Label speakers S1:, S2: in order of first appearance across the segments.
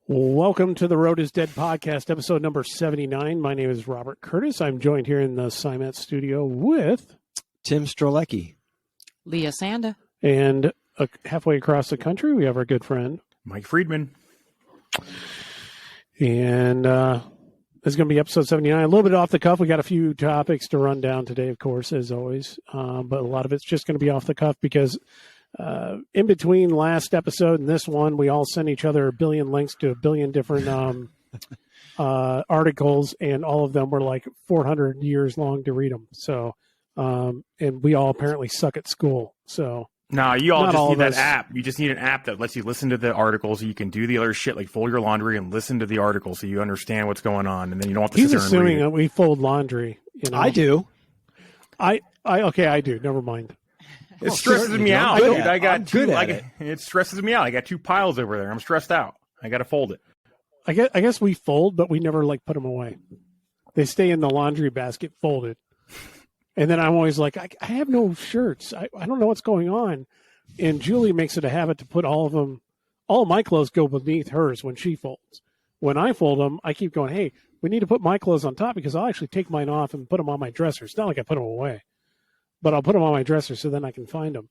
S1: Welcome to the Road is Dead podcast, episode number 79. My name is Robert Curtis. I'm joined here in the PSIMET studio with
S2: Tim Strelecki,
S3: Leah Sanda,
S1: and halfway across the country, we have our good friend
S4: Mike Friedman.
S1: And this is going to be episode 79. A little bit off the cuff. We got a few topics to run down today, of course, as always. But a lot of it's just going to be off the cuff because in between last episode and this one, we all sent each other a billion links to a billion different articles, and all of them were like 400 years long to read them. So, and we all apparently suck at school. So,
S4: no, you all just need that app. You just need an app that lets you listen to the articles. So you can do the other shit, like fold your laundry and listen to the articles, so you understand what's going on, and then you don't have to.
S1: He's
S4: sit there
S1: assuming
S4: and read
S1: that we fold laundry. You know?
S2: I do.
S1: I do. Never mind.
S4: It stresses me out. It stresses me out. I got two piles over there. I'm stressed out. I got to fold it.
S1: I guess we fold, but we never put them away. They stay in the laundry basket folded. And then I'm always like, I have no shirts. I don't know what's going on. And Julie makes it a habit to put all of my clothes go beneath hers when she folds. When I fold them, I keep going, hey, we need to put my clothes on top because I'll actually take mine off and put them on my dresser. It's not like I put them away. But I'll put them on my dresser so then I can find them.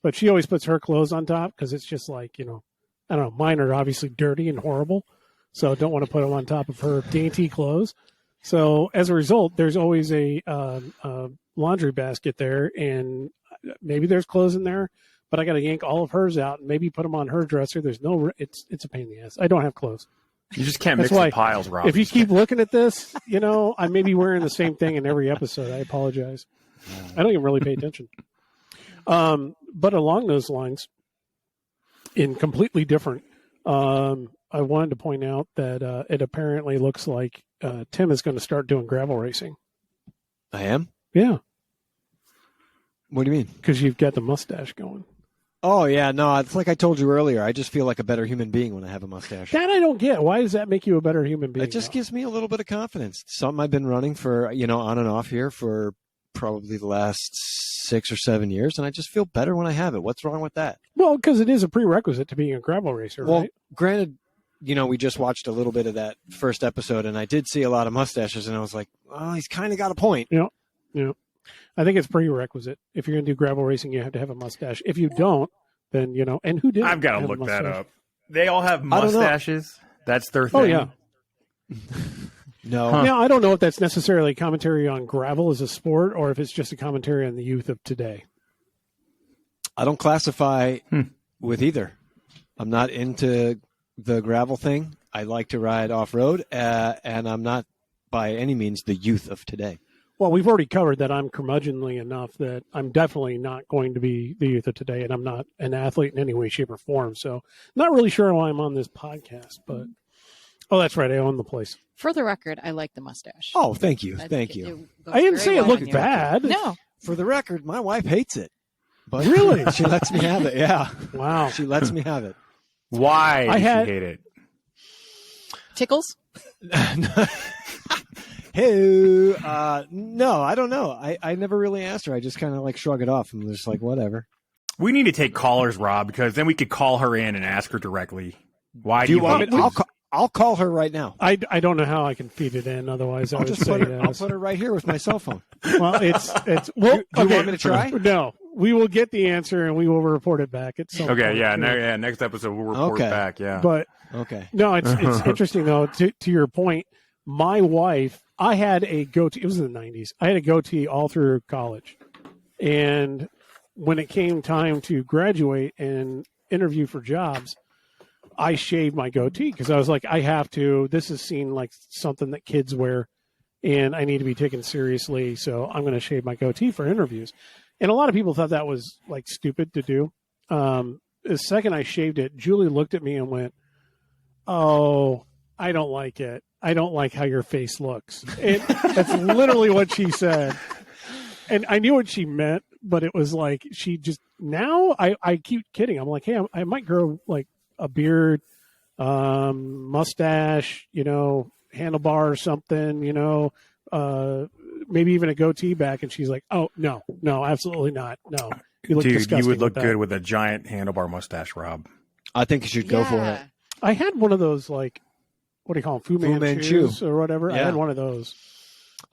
S1: But she always puts her clothes on top because it's just like, I don't know, mine are obviously dirty and horrible. So I don't want to put them on top of her dainty clothes. So as a result, there's always a laundry basket there, and maybe there's clothes in there, but I got to yank all of hers out and maybe put them on her dresser. It's a pain in the ass. I don't have clothes.
S4: You just can't mix the piles, Rob.
S1: If you keep looking at this, I may be wearing the same thing in every episode. I apologize. I don't even really pay attention. But along those lines, in completely different, I wanted to point out that it apparently looks like Tim is going to start doing gravel racing.
S2: I am?
S1: Yeah.
S2: What do you mean?
S1: Because you've got the mustache going.
S2: Oh, yeah. No, it's like I told you earlier. I just feel like a better human being when I have a mustache.
S1: That I don't get. Why does that make you a better human being?
S2: It just gives me a little bit of confidence. Something I've been running for, on and off here for probably the last 6 or 7 years, and I just feel better when I have it. What's wrong with that?
S1: Well, because it is a prerequisite to being a gravel racer,
S2: well,
S1: right?
S2: Granted, we just watched a little bit of that first episode, and I did see a lot of mustaches, and I was like, oh, he's kind of got a point.
S1: Yeah. I think it's prerequisite. If you're going to do gravel racing, you have to have a mustache. If you don't, then, and who did?
S4: I've got to look that up. They all have mustaches. That's their thing.
S1: Oh, yeah.
S2: No.
S1: Huh. Now, I don't know if that's necessarily a commentary on gravel as a sport or if it's just a commentary on the youth of today.
S2: I don't classify with either. I'm not into the gravel thing. I like to ride off-road, and I'm not by any means the youth of today.
S1: Well, we've already covered that I'm curmudgeonly enough that I'm definitely not going to be the youth of today, and I'm not an athlete in any way, shape, or form. So not really sure why I'm on this podcast, but oh, that's right. I own the place.
S3: For the record, I like the mustache.
S2: Oh, thank you. Thank you.
S1: I didn't say it looked bad.
S3: No.
S2: For the record, my wife hates it. But
S1: really?
S2: She lets me have it. Yeah.
S1: Wow.
S2: She lets me have it.
S4: Why does she hate it?
S3: Tickles?
S2: Hey, no, I don't know. I never really asked her. I just kind of shrug it off. I'm just like, whatever.
S4: We need to take callers, Rob, because then we could call her in and ask her directly. Why
S2: do you want me? I'll call her right now.
S1: I don't know how I can feed it in. Otherwise,
S2: I'll put her right here with my cell phone.
S1: Well, it's. Well,
S2: do you want me to try?
S1: No, we will get the answer and we will report it back at some point.
S4: Yeah. Next episode we'll report it back. Yeah.
S1: But no, it's interesting though. To your point, my wife, I had a goatee. It was in the 90s. I had a goatee all through college, and when it came time to graduate and interview for jobs, I shaved my goatee because I was like, I have to. This is seen like something that kids wear, and I need to be taken seriously. So I'm going to shave my goatee for interviews. And a lot of people thought that was stupid to do. The second I shaved it, Julie looked at me and went, "Oh, I don't like it. I don't like how your face looks." And that's literally what she said. And I knew what she meant, but it was like she just now I keep kidding. I'm like, hey, I might grow a beard, mustache, handlebar or something, maybe even a goatee back. And she's like, oh, no, absolutely not. No, you look disgusting.
S4: You would look good with a giant handlebar mustache, Rob.
S2: I think you should go for it.
S1: I had one of those, like, what do you call them, Fu Manchus or whatever. I
S2: Yeah.
S1: had one of those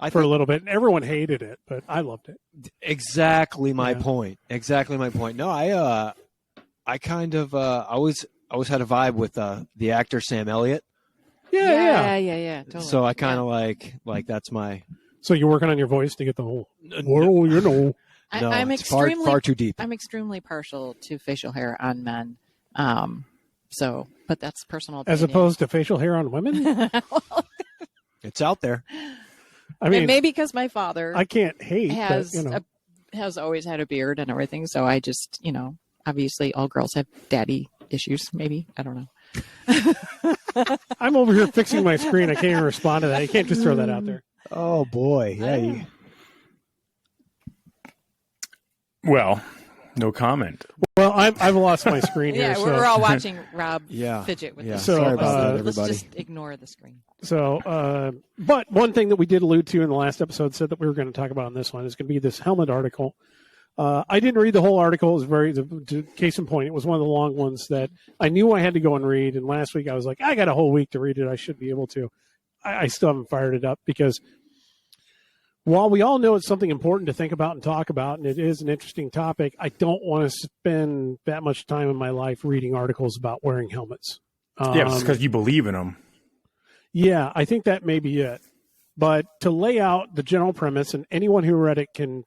S2: I
S1: for a
S2: think
S1: little bit. And everyone hated it, but I loved it.
S2: exactly my
S1: Yeah.
S2: point. Exactly my point. No, I kind of always had a vibe with the actor Sam Elliott.
S3: Yeah. Totally.
S2: So I kind of like that's my.
S1: So you're working on your voice to get the whole, well, you know.
S2: No,
S3: I'm
S2: it's far too deep.
S3: I'm extremely partial to facial hair on men. So, but that's personal opinion.
S1: As opposed to facial hair on women?
S2: It's out there.
S1: I mean,
S3: and maybe because my father
S1: I can't hate,
S3: has
S1: but, you know.
S3: has always had a beard and everything. So I just, obviously all girls have daddy issues. Maybe, I don't know.
S1: I'm over here fixing my screen. I can't even respond to that. You can't just throw that out there.
S2: Oh boy, yeah.
S4: Well, no comment.
S1: Well, I've lost my screen here.
S3: Yeah,
S1: so.
S3: we're all watching Rob
S2: Yeah.
S3: fidget with
S2: Yeah.
S3: this.
S1: So,
S2: Sorry about that,
S3: Let's
S2: everybody.
S3: just ignore the screen.
S1: So, but one thing that we did allude to in the last episode said that we were going to talk about in this one is going to be this helmet article. I didn't read the whole article. It was case in point, it was one of the long ones that I knew I had to go and read. And last week I was like, I got a whole week to read it. I should be able to. I still haven't fired it up because while we all know it's something important to think about and talk about, and it is an interesting topic, I don't want to spend that much time in my life reading articles about wearing helmets.
S4: Yeah, because you believe in them.
S1: Yeah, I think that may be it. But to lay out the general premise, and anyone who read it can,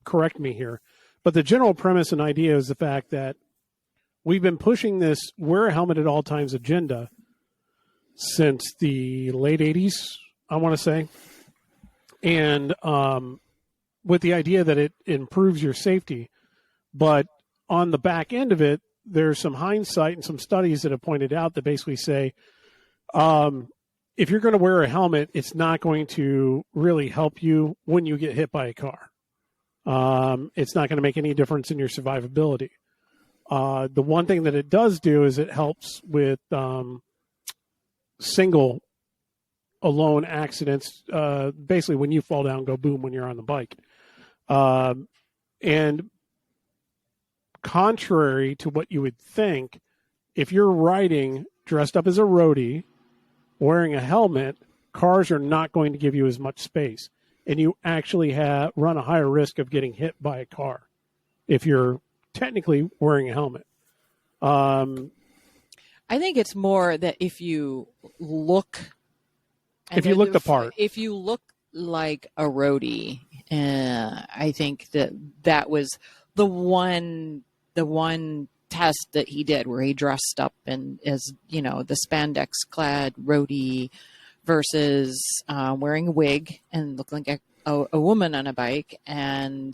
S1: correct me here, but the general premise and idea is the fact that we've been pushing this wear a helmet at all times agenda since the late 80s, I want to say. And with the idea that it improves your safety. But on the back end of it, there's some hindsight and some studies that have pointed out that basically say, if you're going to wear a helmet, it's not going to really help you when you get hit by a car. It's not going to make any difference in your survivability. The one thing that it does do is it helps with single alone accidents, basically when you fall down, go boom when you're on the bike. And contrary to what you would think, if you're riding dressed up as a roadie, wearing a helmet, cars are not going to give you as much space. And you actually run a higher risk of getting hit by a car if you're technically wearing a helmet.
S3: I think it's more that if you look
S1: the part,
S3: if you look like a roadie, I think that was the one test that he did where he dressed up as the spandex clad roadie versus wearing a wig and look like a woman on a bike and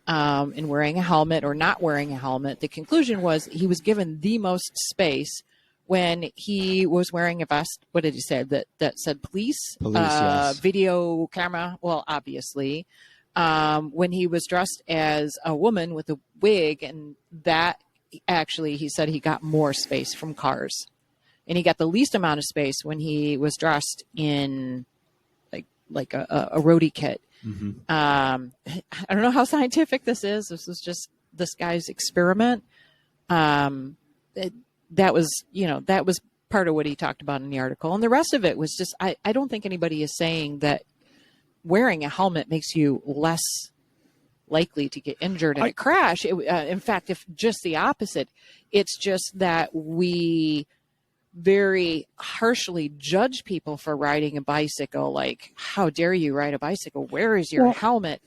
S3: wearing a helmet or not wearing a helmet. The conclusion was he was given the most space when he was wearing a vest. What did he say? That said police
S2: yes.
S3: Video camera. Well, obviously, when he was dressed as a woman with a wig, and that actually he said he got more space from cars, and he got the least amount of space when he was dressed in like a roadie kit.
S2: Mm-hmm.
S3: I don't know how scientific this is. This was just this guy's experiment. That was part of what he talked about in the article. And the rest of it was just, I don't think anybody is saying that wearing a helmet makes you less likely to get injured in a crash. In fact, if just the opposite, it's just that we very harshly judge people for riding a bicycle. Like, how dare you ride a bicycle? Where is your helmet?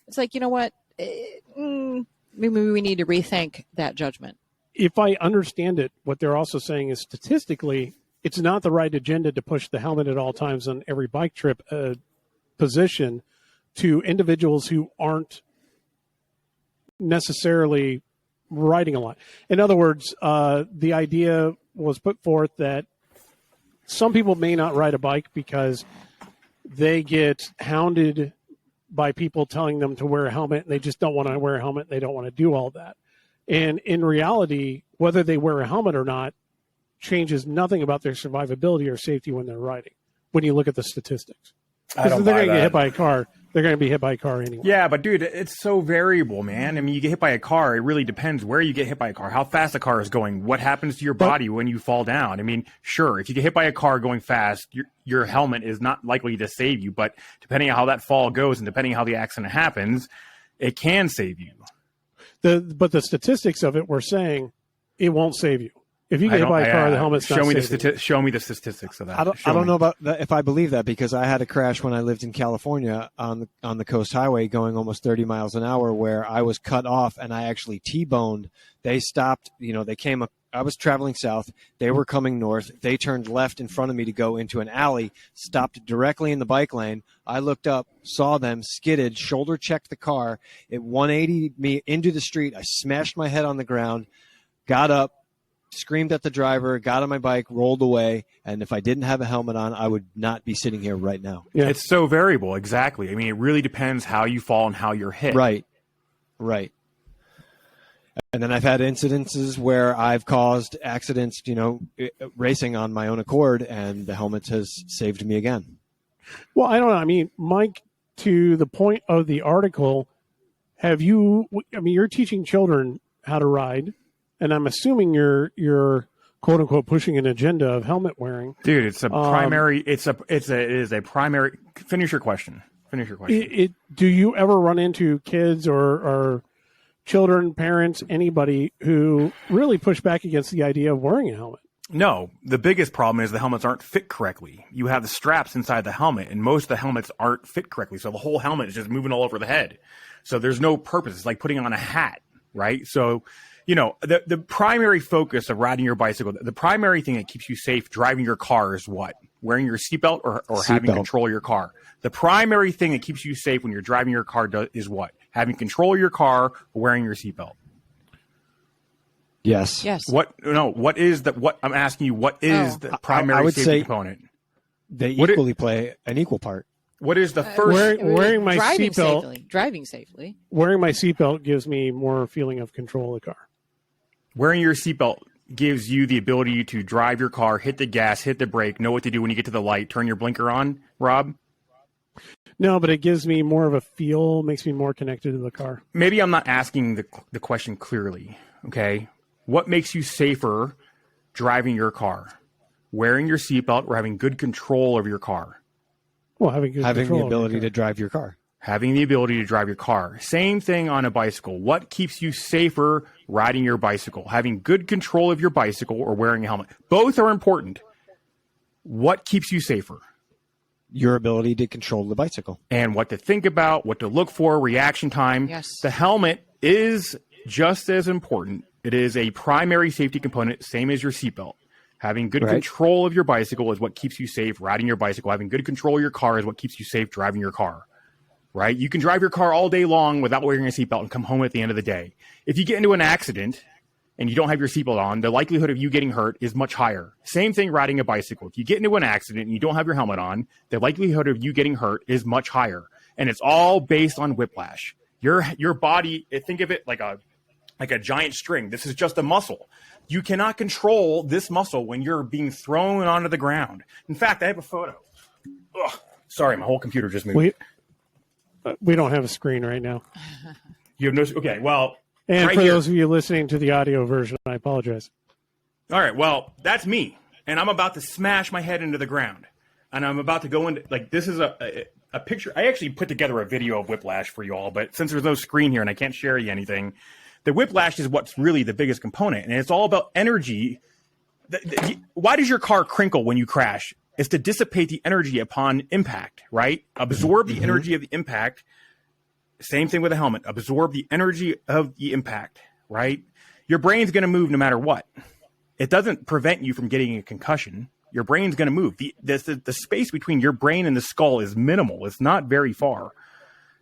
S3: It's like, you know what? Maybe we need to rethink that judgment.
S1: If I understand it, what they're also saying is statistically, it's not the right agenda to push the helmet at all times on every bike trip position to individuals who aren't necessarily riding a lot. In other words, the idea was put forth that some people may not ride a bike because they get hounded by people telling them to wear a helmet and they just don't want to wear a helmet. They don't want to do all that. And in reality, whether they wear a helmet or not changes nothing about their survivability or safety when they're riding, when you look at the statistics. Because if they're going to get hit by a car, they're going to be hit by a car anyway.
S4: Yeah, but dude, it's so variable, man. I mean, you get hit by a car. It really depends where you get hit by a car, how fast the car is going, what happens to your body when you fall down. I mean, sure, if you get hit by a car going fast, your helmet is not likely to save you. But depending on how that fall goes and depending on how the accident happens, it can save you.
S1: But the statistics of it were saying it won't save you. If you get hit by a car, the helmet's not saving you.
S4: Show me the statistics of that.
S2: I don't know about that, if I believe that, because I had a crash when I lived in California on the Coast Highway going almost 30 miles an hour where I was cut off and I actually T-boned. They stopped, they came up. I was traveling south. They were coming north. They turned left in front of me to go into an alley, stopped directly in the bike lane. I looked up, saw them, skidded, shoulder checked the car. It 180'd me into the street. I smashed my head on the ground, got up, screamed at the driver, got on my bike, rolled away, and if I didn't have a helmet on, I would not be sitting here right now.
S4: Yeah. It's so variable, exactly. I mean, it really depends how you fall and how you're hit.
S2: Right. And then I've had incidences where I've caused accidents, racing on my own accord, and the helmet has saved me again.
S1: Well, I don't know. I mean, Mike, to the point of the article, you're teaching children how to ride, and I'm assuming you're quote unquote pushing an agenda of helmet wearing.
S4: Dude, it's a primary. It is a primary. Finish your question.
S1: Do you ever run into kids or children, parents, anybody who really push back against the idea of wearing a helmet?
S4: No, the biggest problem is the helmets aren't fit correctly. You have the straps inside the helmet, and most of the helmets aren't fit correctly. So the whole helmet is just moving all over the head. So there's no purpose. It's like putting on a hat, right? So, the primary focus of riding your bicycle, the primary thing that keeps you safe driving your car is what? Wearing your seatbelt or having control of your car. The primary thing that keeps you safe when you're driving your car is what? Having control of your car or wearing your seatbelt.
S2: Yes.
S4: What I'm asking you, what is the primary safety component?
S2: They equally play an equal part.
S4: What is the first?
S1: Wearing my seatbelt.
S3: Driving safely.
S1: Wearing my seatbelt gives me more feeling of control of the car.
S4: Wearing your seatbelt gives you the ability to drive your car, hit the gas, hit the brake, know what to do when you get to the light, turn your blinker on, Rob?
S1: No, but it gives me more of a feel, makes me more connected to the car.
S4: Maybe I'm not asking the question clearly, okay? What makes you safer driving your car? Wearing your seatbelt or having good control of your car?
S1: Well, having
S2: the ability to drive your car.
S4: Having the ability to drive your car. Same thing on a bicycle. What keeps you safer riding your bicycle? Having good control of your bicycle or wearing a helmet. Both are important. What keeps you safer?
S2: Your ability to control the bicycle.
S4: And what to think about, what to look for, reaction time.
S3: Yes.
S4: The helmet is just as important. It is a primary safety component, same as your seatbelt. Having good control of your bicycle is what keeps you safe riding your bicycle. Having good control of your car is what keeps you safe driving your car. Right? You can drive your car all day long without wearing a seatbelt and come home at the end of the day. If you get into an accident and you don't have your seatbelt on, the likelihood of you getting hurt is much higher. Same thing riding a bicycle. If you get into an accident and you don't have your helmet on, the likelihood of you getting hurt is much higher. And it's all based on whiplash. Your body, think of it like a giant string. This is just a muscle. You cannot control this muscle when you're being thrown onto the ground. In fact, I have a photo. Ugh, sorry, my whole computer just moved.
S1: We don't have a screen right now.
S4: You have no. Okay, well.
S1: And
S4: right
S1: for
S4: here.
S1: those of you listening to the audio version, I apologize.
S4: All right, well, that's me, and I'm about to smash my head into the ground, and I'm about to go into this is a picture. I actually put together a video of whiplash for you all, but since there's no screen here and I can't share you anything, the whiplash is what's really the biggest component, and it's all about energy. Why does your car crinkle when you crash? It's to dissipate the energy upon impact, right? Absorb the energy of the impact. Same thing with a helmet. Absorb the energy of the impact, right? Your brain's going to move no matter what. It doesn't prevent you from getting a concussion. Your brain's going to move. The space between your brain and the skull is minimal. It's not very far.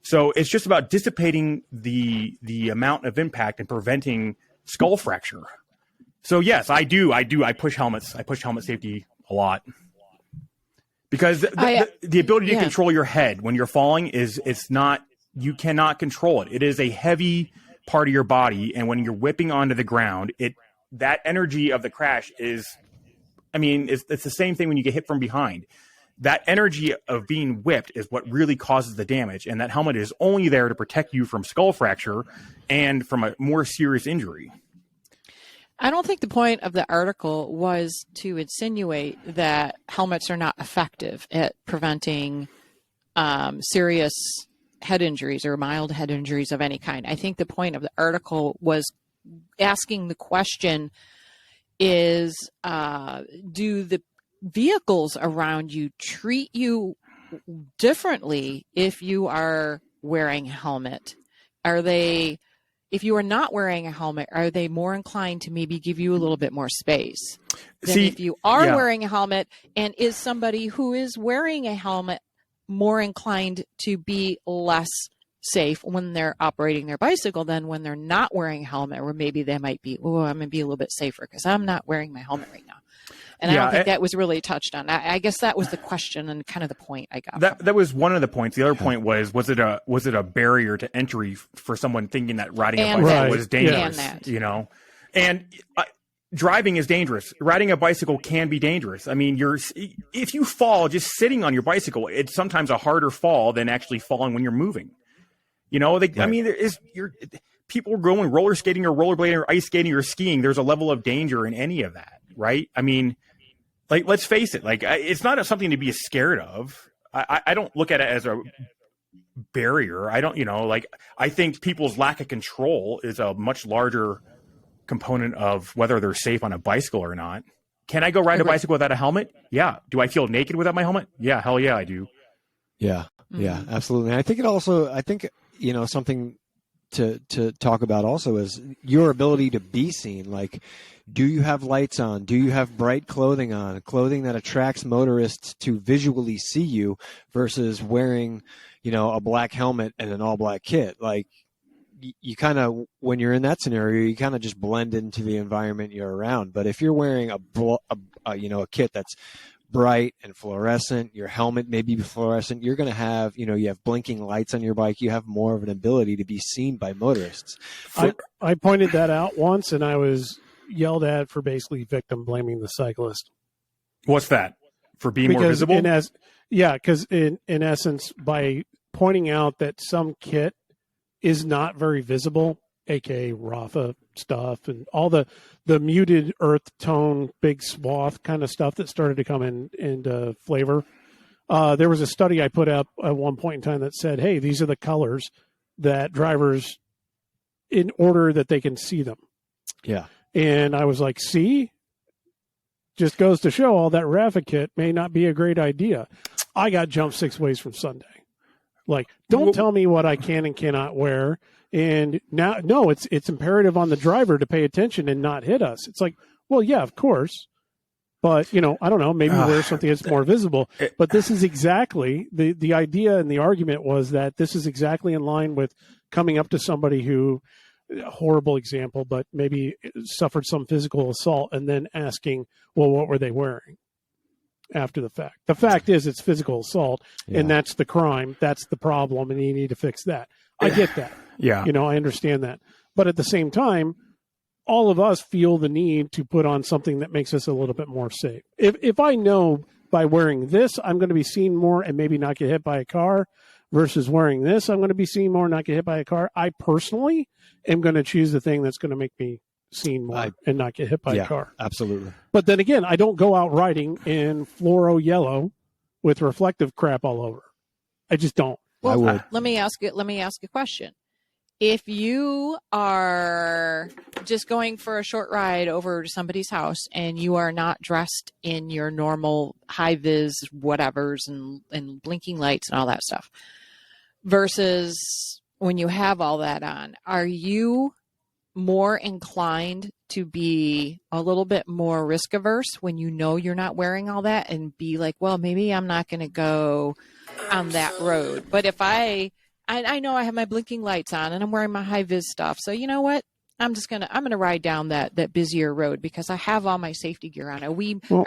S4: So it's just about dissipating the amount of impact and preventing skull fracture. So yes, I do. I push helmets. I push helmet safety a lot. Because the ability to control your head when you're falling you cannot control it. It is a heavy part of your body, and when you're whipping onto the ground, that energy of the crash it's the same thing when you get hit from behind. that energy of being whipped is what really causes the damage. And that helmet is only there to protect you from skull fracture and from a more serious injury.
S3: I don't think the point of the article was to insinuate that helmets are not effective at preventing serious head injuries or mild head injuries of any kind. I think the point of the article was asking the question is, do the vehicles around you treat you differently if you are wearing a helmet? If you are not wearing a helmet, are they more inclined to maybe give you a little bit more space than if you are wearing a helmet? And is somebody who is wearing a helmet more inclined to be less safe when they're operating their bicycle than when they're not wearing a helmet, or maybe they might be, I'm going to be a little bit safer because I'm not wearing my helmet right now. And I don't think that was really touched on. I guess that was the question and kind of the point I got. That
S4: was one of the points. The other point was it a barrier to entry for someone thinking that riding a bicycle was dangerous? And driving is dangerous. Riding a bicycle can be dangerous. I mean, if you fall just sitting on your bicycle, it's sometimes a harder fall than actually falling when you're moving. I mean, people are going roller skating or rollerblading or ice skating or skiing. There's a level of danger in any of that, right? I mean, like, let's face it. Like, it's not something to be scared of. I don't look at it as a barrier. I think people's lack of control is a much larger component of whether they're safe on a bicycle or not. Can I go ride a bicycle without a helmet? Yeah. Do I feel naked without my helmet? Yeah. Hell yeah, I do.
S2: Yeah. Yeah, absolutely. And I think something to talk about also is your ability to be seen. Like, do you have lights on? Do you have bright clothing on? Clothing that attracts motorists to visually see you versus wearing, a black helmet and an all black kit. Like, you kind of, when you're in that scenario, you kind of just blend into the environment you're around. But if you're wearing a kit that's bright and fluorescent, your helmet may be fluorescent, you're going to have, you have blinking lights on your bike, you have more of an ability to be seen by motorists.
S1: I pointed that out once, and I was yelled at for basically victim blaming the cyclist.
S4: What's that? For being more visible?
S1: Because in essence, by pointing out that some kit is not very visible, aka Rafa stuff and all the muted earth tone, big swath kind of stuff that started to come into flavor. There was a study I put up at one point in time that said, hey, these are the colors that drivers, in order that they can see them.
S2: Yeah. And
S1: I was like, see, just goes to show all that Rafa kit may not be a great idea. I got jumped 6 ways from Sunday. Like, don't tell me what I can and cannot wear. And now, no, it's imperative on the driver to pay attention and not hit us. It's like, well, yeah, of course. But, I don't know, maybe wear something that's more visible. But this is exactly, the idea and the argument was that this is exactly in line with coming up to somebody who, horrible example, but maybe suffered some physical assault and then asking, well, what were they wearing after the fact? The fact is it's physical assault, and that's the crime. That's the problem, and you need to fix that. I get that.
S4: Yeah.
S1: I understand that. But at the same time, all of us feel the need to put on something that makes us a little bit more safe. If I know by wearing this, I'm going to be seen more and maybe not get hit by a car, versus wearing this, I'm going to be seen more and not get hit by a car, I personally am going to choose the thing that's going to make me seen more and not get hit by a car.
S2: Absolutely.
S1: But then again, I don't go out riding in fluoro yellow with reflective crap all over. I just don't.
S3: Well, let me ask a question. If you are just going for a short ride over to somebody's house and you are not dressed in your normal high vis whatevers and blinking lights and all that stuff, versus when you have all that on, are you more inclined to be a little bit more risk averse when you know you're not wearing all that and be like, well, maybe I'm not going to go on that road? But if I know I have my blinking lights on and I'm wearing my high vis stuff, so you know what? I'm gonna ride down that busier road because I have all my safety gear on. Are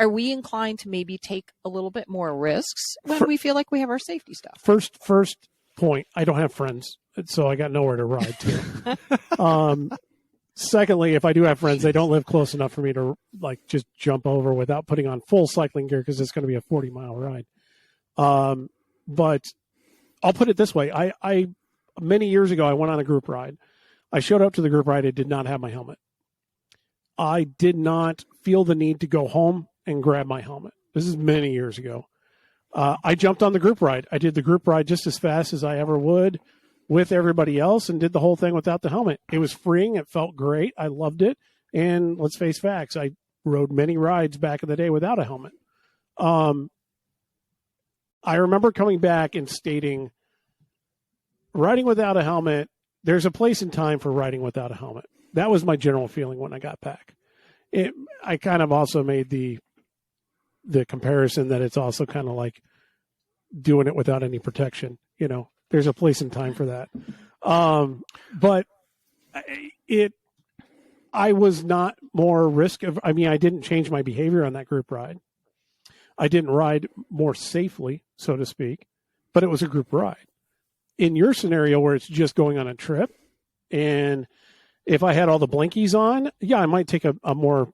S3: we inclined to maybe take a little bit more risks when we feel like we have our safety stuff?
S1: First point, I don't have friends, so I got nowhere to ride to. Secondly, if I do have friends, they don't live close enough for me to just jump over without putting on full cycling gear because it's going to be a 40-mile ride. But I'll put it this way. I many years ago, I went on a group ride. I showed up to the group ride. I did not have my helmet. I did not feel the need to go home and grab my helmet. This is many years ago. I jumped on the group ride. I did the group ride just as fast as I ever would with everybody else and did the whole thing without the helmet. It was freeing. It felt great. I loved it. And let's face facts, I rode many rides back in the day without a helmet. I remember coming back and stating, riding without a helmet, there's a place and time for riding without a helmet. That was my general feeling when I got back. I kind of also made the comparison that it's also kind of like doing it without any protection. You know, there's a place and time for that. But I was not more risk of, I didn't change my behavior on that group ride. I didn't ride more safely, so to speak, but it was a group ride. In your scenario where it's just going on a trip, and if I had all the blinkies on, yeah, I might take a more,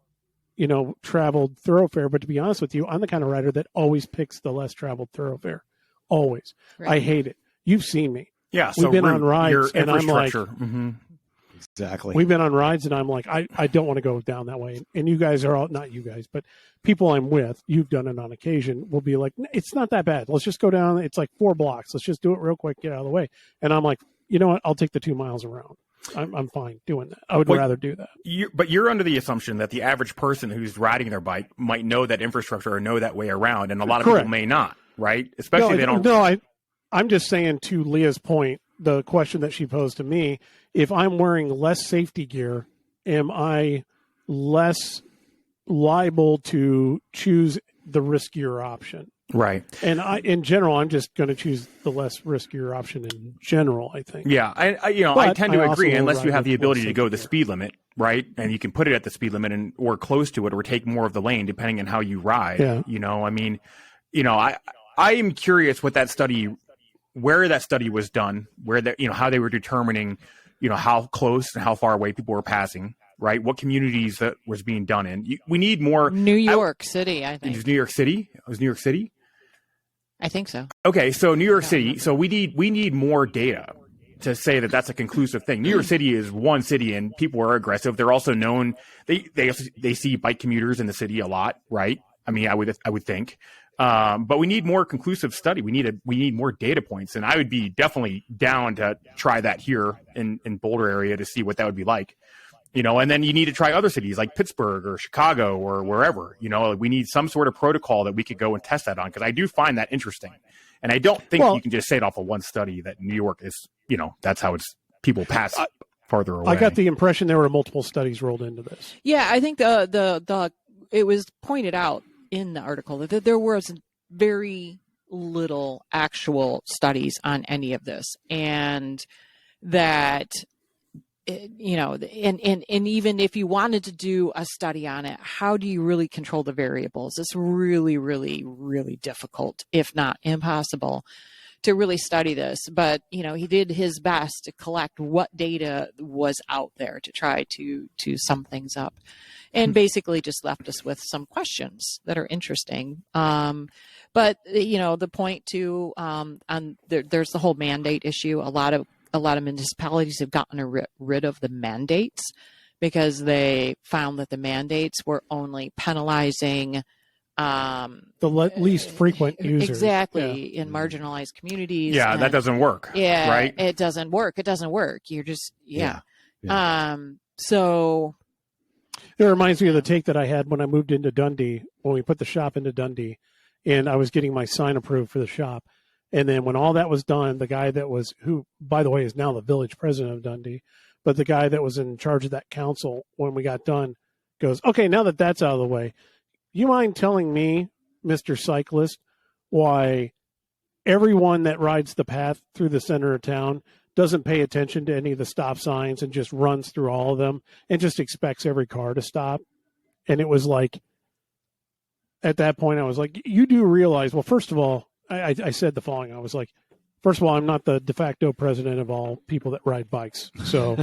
S1: traveled thoroughfare. But to be honest with you, I'm the kind of rider that always picks the less traveled thoroughfare. Always. Right. I hate it. You've seen me.
S4: Yeah.
S1: We've been on rides and I'm like,
S2: exactly.
S1: We've been on rides and I'm like, I don't want to go down that way. And you guys are all, not you guys, but people I'm with, you've done it on occasion, will be like, it's not that bad. Let's just go down. It's like 4 blocks. Let's just do it real quick, get out of the way. And I'm like, you know what? I'll take the 2 miles around. I'm fine doing that. I would rather do that.
S4: But you're under the assumption that the average person who's riding their bike might know that infrastructure or know that way around. And a lot of people may not, right? Especially they don't.
S1: No, I'm just saying, to Leah's point, the question that she posed to me, if I'm wearing less safety gear, am I less liable to choose the riskier option?
S4: Right.
S1: And in general, I'm just going to choose the less riskier option in general, I think.
S4: Yeah. I tend to agree, unless you have the ability to go the speed limit, right? And you can put it at the speed limit or close to it, or take more of the lane, depending on how you ride. Yeah. I am curious what that study, where that study was done, where that, how they were determining, how close and how far away people were passing, right? What communities that was being done in. We need more.
S3: New York City, I think.
S4: It was New York City? It was New York City?
S3: I think so.
S4: Okay, so New York City. So we need more data to say that that's a conclusive thing. New York City is one city, and people are aggressive. They're also known. They see bike commuters in the city a lot, right? I would think. But we need more conclusive study. We need more data points, and I would be definitely down to try that here in Boulder area to see what that would be like. And then you need to try other cities like Pittsburgh or Chicago or wherever. We need some sort of protocol that we could go and test that on, because I do find that interesting. And I don't think you can just say it off of one study that New York is, that's how it's people pass farther away.
S1: I got the impression there were multiple studies rolled into this.
S3: Yeah, I think it was pointed out in the article that there was very little actual studies on any of this, and that and even if you wanted to do a study on it, how do you really control the variables? It's really, really, really difficult, if not impossible, to really study this. But he did his best to collect what data was out there to try to sum things up, and basically just left us with some questions that are interesting. But the point too, there's the whole mandate issue. A lot of municipalities have gotten rid of the mandates because they found that the mandates were only penalizing
S1: the least frequent users.
S3: Exactly, in marginalized communities.
S4: Yeah, that doesn't work.
S3: Yeah,
S4: right?
S3: It doesn't work. You're just, so
S1: it reminds me of the take that I had when I moved into Dundee, when we put the shop into Dundee, and I was getting my sign approved for the shop. And then when all that was done, the guy who, by the way, is now the village president of Dundee, but the guy that was in charge of that council when we got done goes, okay, now that that's out of the way, you mind telling me, Mr. Cyclist, why everyone that rides the path through the center of town doesn't pay attention to any of the stop signs and just runs through all of them and just expects every car to stop? And it was like, at that point, I was like, you do realize, well, first of all, I said the following. I was like, first of all, I'm not the de facto president of all people that ride bikes. So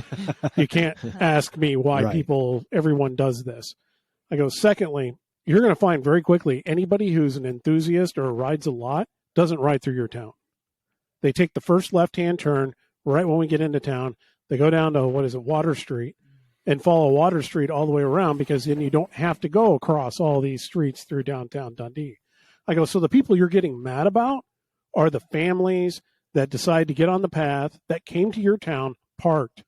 S1: you can't ask me why everyone does this. I go, secondly, you're going to find very quickly anybody who's an enthusiast or rides a lot doesn't ride through your town. They take the first left-hand turn right when we get into town. They go down to, Water Street, and follow Water Street all the way around, because then you don't have to go across all these streets through downtown Dundee. I go, so the people you're getting mad about are the families that decide to get on the path, that came to your town, parked,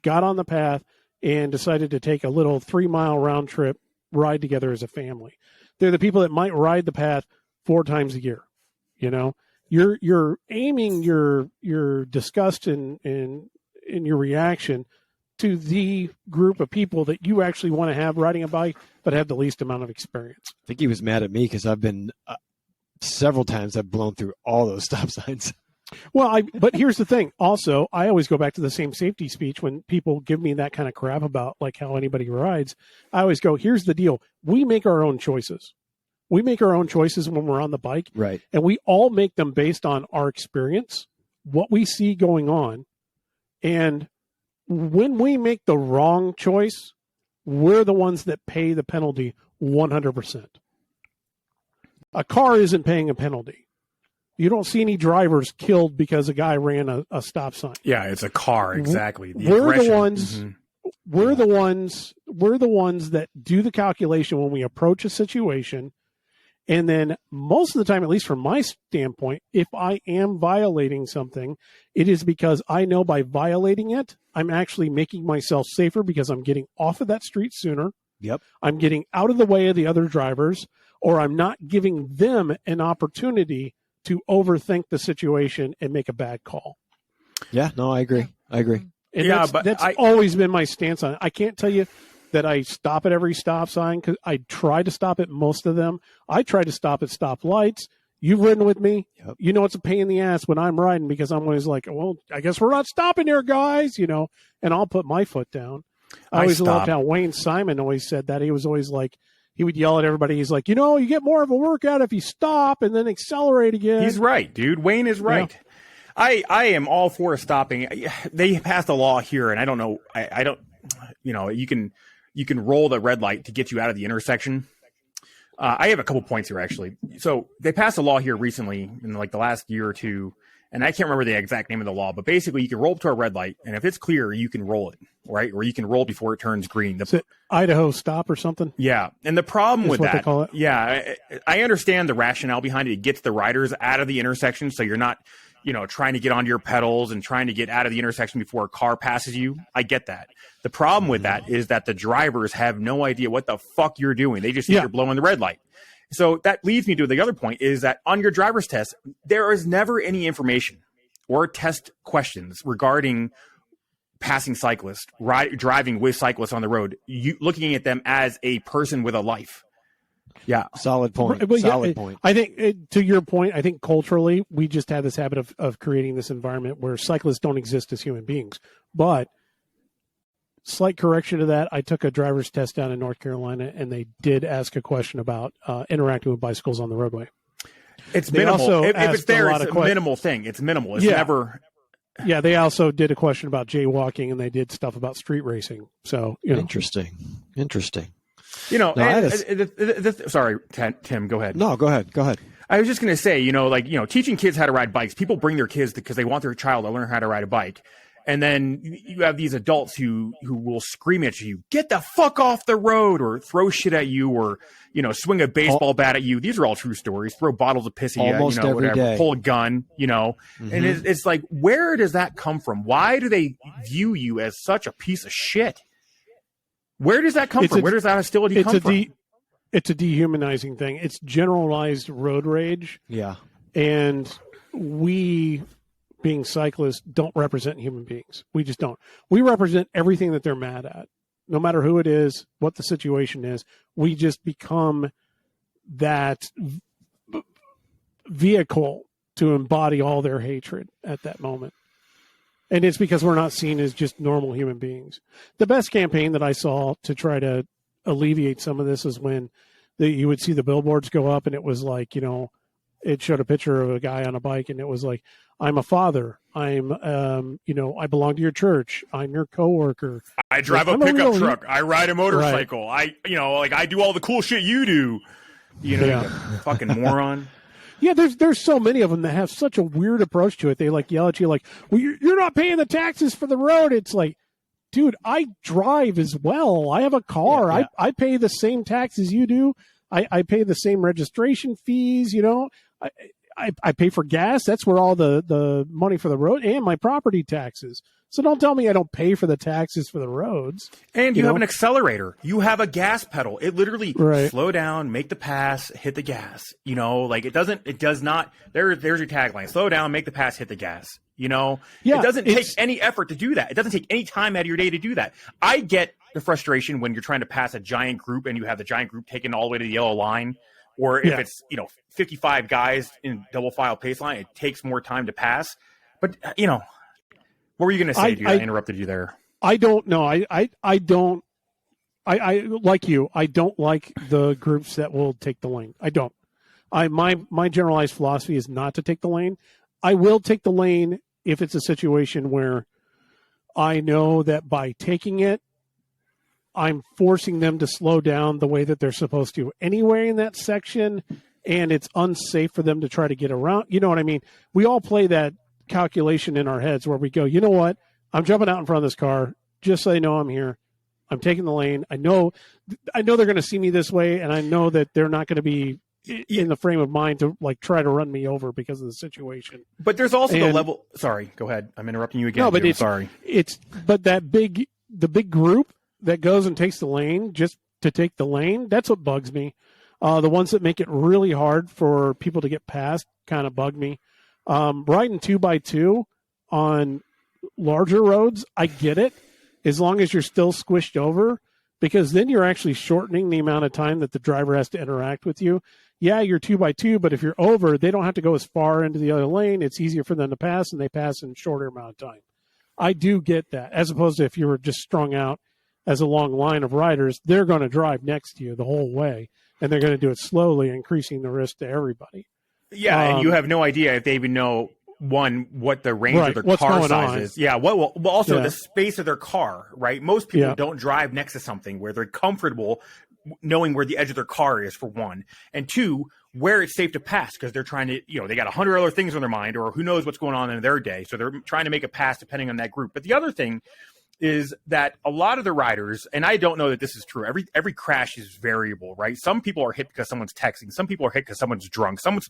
S1: got on the path, and decided to take a little 3-mile round trip ride together as a family. They're the people that might ride the path 4 times a year. You know, you're aiming your disgust and your reaction to the group of people that you actually want to have riding a bike, but have the least amount of experience.
S2: I think he was mad at me because I've been several times I've blown through all those stop signs.
S1: Well, but here's the thing. Also, I always go back to the same safety speech when people give me that kind of crap about like how anybody rides. I always go, here's the deal. We make our own choices. We make our own choices when we're on the bike.
S2: Right.
S1: And we all make them based on our experience, what we see going on. And when we make the wrong choice, we're the ones that pay the penalty 100%. A car isn't paying a penalty. You don't see any drivers killed because a guy ran a stop sign.
S4: Yeah, it's a car, exactly.
S1: We're the ones. Mm-hmm. We're the ones that do the calculation when we approach a situation, and then most of the time, at least from my standpoint, if I am violating something, it is because I know by violating it, I'm actually making myself safer because I'm getting off of that street sooner.
S2: Yep.
S1: I'm getting out of the way of the other drivers, or I'm not giving them an opportunity to overthink the situation and make a bad call.
S2: Yeah, no, I agree.
S1: And that's always been my stance on it. I can't tell you that I stop at every stop sign, because I try to stop at most of them. I try to stop at stoplights. You've ridden with me.
S2: Yep.
S1: You know it's a pain in the ass when I'm riding, because I'm always like, well, I guess we're not stopping here, guys, you know, and I'll put my foot down. I always loved how Wayne Simon always said that. He was always like, he would yell at everybody. He's like, you know, you get more of a workout if you stop and then accelerate again.
S4: He's right, dude. Wayne is right. Yeah. I am all for stopping. They passed a law here, and I don't know. I don't, you know, you can roll the red light to get you out of the intersection. I have a couple points here, actually. So they passed a law here recently in like the last year or two, and I can't remember the exact name of the law, but basically you can roll up to a red light, and if it's clear, you can roll it, right? Or you can roll before it turns green.
S1: Is it Idaho stop or something?
S4: Yeah. And the problem with
S1: what
S4: that,
S1: they call it?
S4: Yeah, I understand the rationale behind it. It gets the riders out of the intersection, so you're not, you know, trying to get onto your pedals and trying to get out of the intersection before a car passes you. I get that. The problem with that is that the drivers have no idea what the fuck you're doing. They just think you're blowing the red light. So that leads me to the other point, is that on your driver's test, there is never any information or test questions regarding passing cyclists, driving with cyclists on the road, you looking at them as a person with a life. Yeah.
S2: Solid point. Solid point.
S1: I think, to your point, I think culturally, we just have this habit of creating this environment where cyclists don't exist as human beings. But slight correction to that, I took a driver's test down in North Carolina, and they did ask a question about interacting with bicycles on the roadway.
S4: It's minimal. If it's there, it's a minimal thing. It's minimal. It's never.
S1: Yeah, they also did a question about jaywalking, and they did stuff about street racing. So, you know.
S2: Interesting.
S4: You know, sorry, Tim, go ahead.
S2: No, go ahead.
S4: I was just going to say, you know, like, you know, teaching kids how to ride bikes, people bring their kids because they want their child to learn how to ride a bike. And then you have these adults who will scream at you, get the fuck off the road, or throw shit at you, or, you know, swing a baseball bat at you. These are all true stories. Throw bottles of piss at you,
S2: almost
S4: you know,
S2: every
S4: whatever.
S2: day.
S4: Pull a gun, you know. Mm-hmm. And it's like, where does that come from? Why do they view you as such a piece of shit? Where does that come from? Where does that hostility come from?
S1: It's a dehumanizing thing. It's generalized road rage.
S2: Yeah.
S1: And we, being cyclists, don't represent human beings. We just don't. We represent everything that they're mad at. No matter who it is, what the situation is, we just become that vehicle to embody all their hatred at that moment. And it's because we're not seen as just normal human beings. The best campaign that I saw to try to alleviate some of this is when you would see the billboards go up, and it was like, you know, it showed a picture of a guy on a bike, and it was like, I'm a father. I'm, you know, I belong to your church. I'm your coworker.
S4: I drive a pickup truck. I ride a motorcycle. Right. I do all the cool shit you do. You know, fucking moron.
S1: Yeah, there's so many of them that have such a weird approach to it. They like yell at you like, well, you're not paying the taxes for the road. It's like, dude, I drive as well. I have a car.
S2: Yeah.
S1: I pay the same taxes you do. I pay the same registration fees, you know. I pay for gas. That's where all the money for the road and my property taxes. So don't tell me I don't pay for the taxes for the roads.
S4: And you have an accelerator. You have a gas pedal. It literally slow down, make the pass, hit the gas. You know, like it does not. There's your tagline: slow down, make the pass, hit the gas. You know, it doesn't take any effort to do that. It doesn't take any time out of your day to do that. I get the frustration when you're trying to pass a giant group and you have the giant group taken all the way to the yellow line, or if it's 55 guys in double file pace line, it takes more time to pass. But what were you going to say, dude? I interrupted you there.
S1: I don't know. I don't. I like you. I don't like the groups that will take the lane. I don't. My generalized philosophy is not to take the lane. I will take the lane if it's a situation where I know that by taking it, I'm forcing them to slow down the way that they're supposed to anyway in that section, and it's unsafe for them to try to get around. You know what I mean? We all play that calculation in our heads where we go, you know what? I'm jumping out in front of this car just so they know I'm here. I'm taking the lane. I know they're going to see me this way, and I know that they're not going to be in the frame of mind to like try to run me over because of the situation.
S4: But there's also the level. Sorry, go ahead. I'm interrupting you again.
S1: No, but but the big group that goes and takes the lane just to take the lane, that's what bugs me. The ones that make it really hard for people to get past kind of bug me. Riding 2x2 on larger roads, I get it, as long as you're still squished over, because then you're actually shortening the amount of time that the driver has to interact with you. Yeah, you're 2x2, but if you're over, they don't have to go as far into the other lane. It's easier for them to pass, and they pass in a shorter amount of time. I do get that, as opposed to if you were just strung out as a long line of riders, they're going to drive next to you the whole way, and they're going to do it slowly, increasing the risk to everybody.
S4: Yeah, and you have no idea if they even know, what the range of their car size is. Yeah, also the space of their car, right? Most people don't drive next to something where they're comfortable knowing where the edge of their car is, for one. And two, where it's safe to pass, because they're trying to, they got 100 other things on their mind, or who knows what's going on in their day. So they're trying to make a pass depending on that group. But the other thing is that a lot of the riders, and I don't know that this is true, every crash is variable, right? Some people are hit because someone's texting. Some people are hit because someone's drunk. Some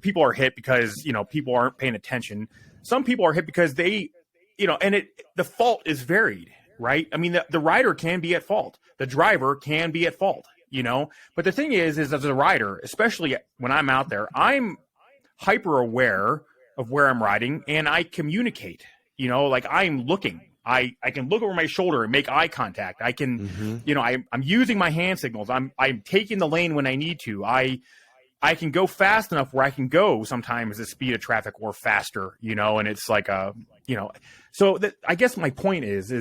S4: people are hit because, people aren't paying attention. Some people are hit because they, and the fault is varied, right? I mean, the rider can be at fault. The driver can be at fault, But the thing is as a rider, especially when I'm out there, I'm hyper aware of where I'm riding, and I communicate, like I'm looking. I can look over my shoulder and make eye contact. I can, I'm using my hand signals. I'm taking the lane when I need to. I can go fast enough where I can go sometimes the speed of traffic or faster, and it's like so I guess my point is,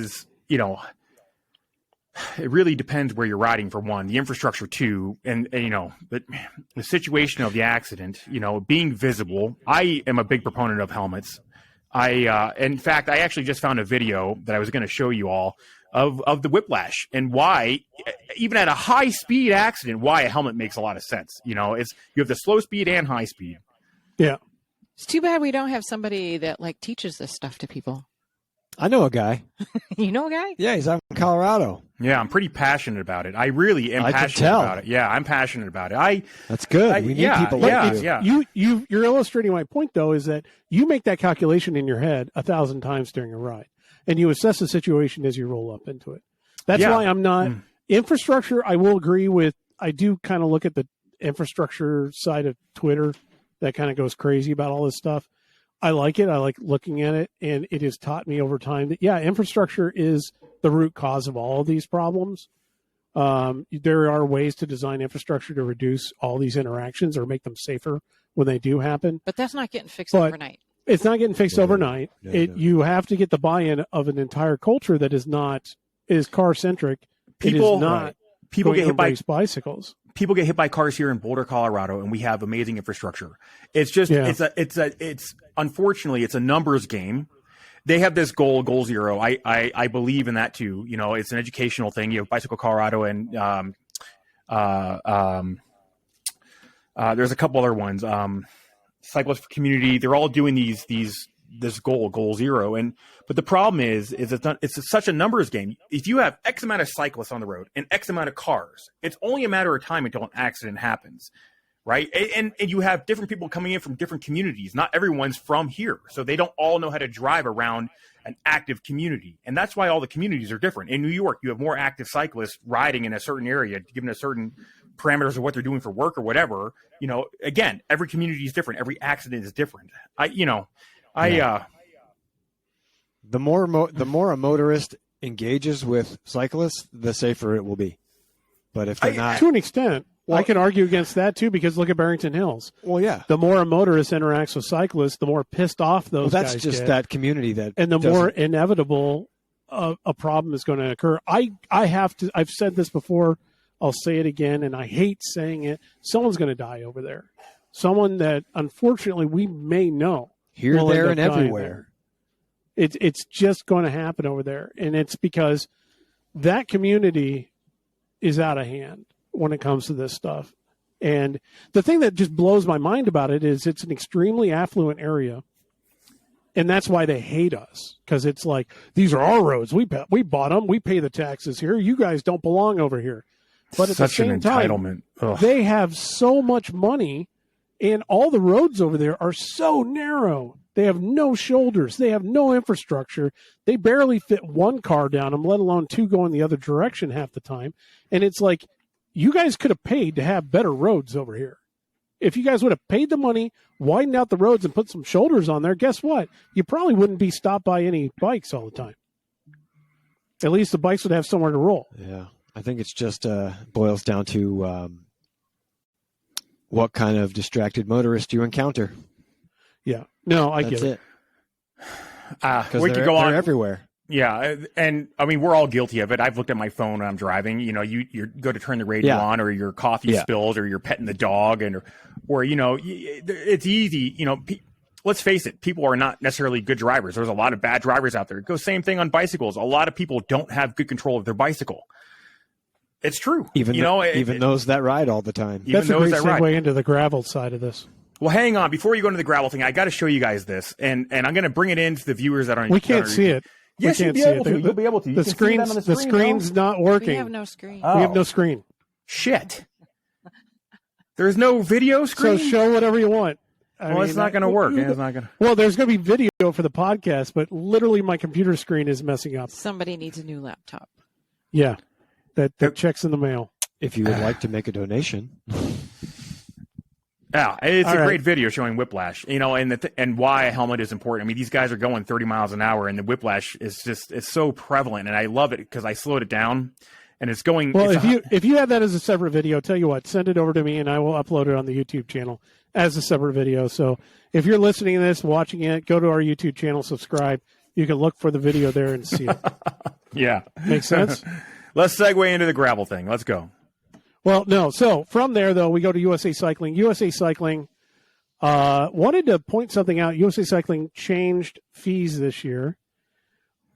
S4: it really depends where you're riding, for one, the infrastructure too, and the situation of the accident, being visible. I am a big proponent of helmets. In fact, I actually just found a video that I was going to show you all of the whiplash and why, even at a high speed accident, why a helmet makes a lot of sense. You have the slow speed and high speed.
S1: Yeah.
S3: It's too bad we don't have somebody that teaches this stuff to people.
S2: I know a guy.
S3: You know a guy?
S2: Yeah, he's out in Colorado.
S4: Yeah, I'm pretty passionate about it. I really am passionate about it. Yeah, I'm passionate about it.
S2: That's good. We need people like you.
S1: You're illustrating my point, though, is that you make that calculation in your head 1,000 times during a ride, and you assess the situation as you roll up into it. That's why I'm not infrastructure. I will agree with. I do kind of look at the infrastructure side of Twitter that kind of goes crazy about all this stuff. I like it. I like looking at it, and it has taught me over time that, infrastructure is the root cause of all of these problems. There are ways to design infrastructure to reduce all these interactions or make them safer when they do happen.
S3: But that's not getting fixed overnight.
S1: It's not getting fixed overnight. You have to get the buy-in of an entire culture that is car-centric. People get hit by bicycles.
S4: People get hit by cars here in Boulder, Colorado, and we have amazing infrastructure. It's just, it's unfortunately, it's a numbers game. They have this goal zero. I believe in that too. It's an educational thing. You have Bicycle Colorado, and there's a couple other ones. cyclist community, they're all doing this goal zero. But the problem is it's such a numbers game. If you have X amount of cyclists on the road and X amount of cars, it's only a matter of time until an accident happens, right? And you have different people coming in from different communities. Not everyone's from here, so they don't all know how to drive around an active community. And that's why all the communities are different. In New York, you have more active cyclists riding in a certain area, given a certain parameters of what they're doing for work or whatever. Again, every community is different. Every accident is different.
S2: The more a motorist engages with cyclists, the safer it will be. But if they're not,
S1: to an extent, I can argue against that too, because look at Barrington Hills.
S2: Well, yeah.
S1: The more a motorist interacts with cyclists, the more pissed off those guys
S2: that's just
S1: get,
S2: that community
S1: and the more inevitable a problem is going to occur. I've said this before. I'll say it again, and I hate saying it. Someone's going to die over there. Someone that unfortunately we may know.
S2: Here, there, and everywhere.
S1: It's just going to happen over there, and it's because that community is out of hand when it comes to this stuff. And the thing that just blows my mind about it is it's an extremely affluent area, and that's why they hate us, because it's like, these are our roads. We bought them. We pay the taxes here. You guys don't belong over here. But at the same time, they have so much money, and all the roads over there are so narrow. They have no shoulders. They have no infrastructure. They barely fit one car down them, let alone two going the other direction half the time. And it's like, you guys could have paid to have better roads over here. If you guys would have paid the money, widened out the roads, and put some shoulders on there, guess what? You probably wouldn't be stopped by any bikes all the time. At least the bikes would have somewhere to roll.
S2: Yeah. I think it's just boils down to what kind of distracted motorist you encounter.
S1: Yeah. No, I get it.
S2: Because
S4: we could go on
S2: everywhere.
S4: Yeah, and I mean, we're all guilty of it. I've looked at my phone when I'm driving. You go to turn the radio on, or your coffee spills, or you're petting the dog, or it's easy. Let's face it, people are not necessarily good drivers. There's a lot of bad drivers out there. It goes same thing on bicycles. A lot of people don't have good control of their bicycle. It's true.
S2: Even those that ride all the time.
S1: That's a great segue into the gravel side of this.
S4: Well, hang on. Before you go into the gravel thing, I got to show you guys this, and I'm going to bring it in to the viewers that aren't.
S1: We can't see it.
S4: Yes, you'll be able to. You'll be able to.
S1: The screen's not working.
S3: We have no screen.
S1: We have no screen.
S4: Shit. There's no video screen?
S1: So show whatever you want.
S4: It's not going to work. It's not going to.
S1: Well, there's going to be video for the podcast, but literally my computer screen is messing up.
S3: Somebody needs a new laptop.
S1: Yeah. That checks in the mail.
S2: If you would like to make a donation.
S4: Yeah, it's a great video showing whiplash, and why a helmet is important. I mean, these guys are going 30 miles an hour, and the whiplash is it's so prevalent, and I love it because I slowed it down, and it's going.
S1: Well, if you have that as a separate video, tell you what, send it over to me, and I will upload it on the YouTube channel as a separate video. So if you're listening to this, watching it, go to our YouTube channel, subscribe. You can look for the video there and see it.
S4: Yeah,
S1: makes sense.
S4: Let's segue into the gravel thing. Let's go.
S1: Well, no. So from there, though, we go to USA Cycling. USA Cycling wanted to point something out. USA Cycling changed fees this year.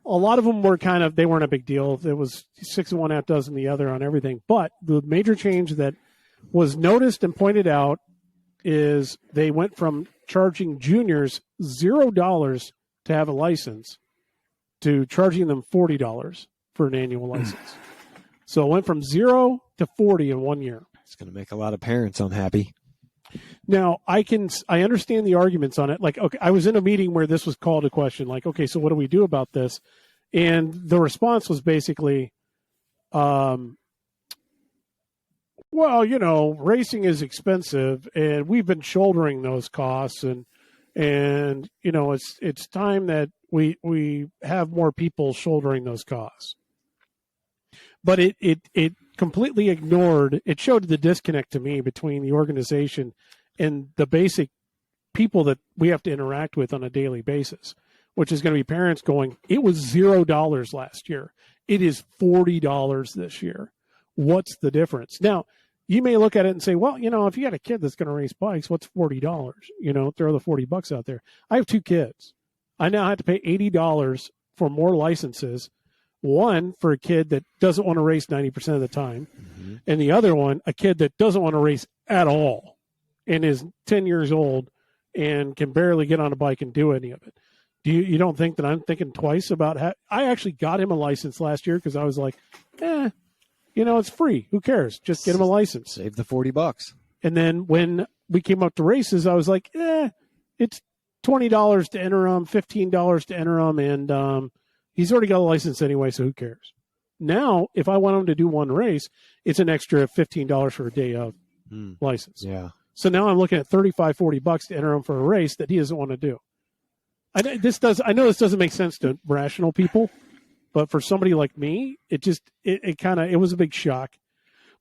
S1: A lot of them were they weren't a big deal. It was 6 of one, half dozen the other on everything. But the major change that was noticed and pointed out is they went from charging juniors $0 to have a license to charging them $40 for an annual license. So it went from 0 to 40 in 1 year.
S2: It's going to make a lot of parents unhappy.
S1: Now, I understand the arguments on it. Like, okay, I was in a meeting where this was called a question. Like, okay, so what do we do about this? And the response was basically, well, racing is expensive, and we've been shouldering those costs, and it's time that we have more people shouldering those costs. But it completely ignored, it showed the disconnect to me between the organization and the basic people that we have to interact with on a daily basis, which is going to be parents going, it was $0 last year. It is $40 this year. What's the difference? Now, you may look at it and say, well, if you got a kid that's going to race bikes, what's $40? Throw the $40 out there. I have 2 kids. I now have to pay $80 for more licenses. One for a kid that doesn't want to race 90% of the time, and the other one, a kid that doesn't want to race at all and is 10 years old and can barely get on a bike and do any of it. You don't think that I'm thinking twice about I actually got him a license last year because I was like, it's free. Who cares? Just get him a license.
S2: Save the $40.
S1: And then when we came up to races, I was like, it's $20 to enter him, $15 to enter him, and he's already got a license anyway, so who cares? Now, if I want him to do one race, it's an extra $15 for a day of license.
S2: Yeah.
S1: So now I'm looking at $35-$40 to enter him for a race that he doesn't want to do. I know this doesn't make sense to rational people, but for somebody like me, it was a big shock.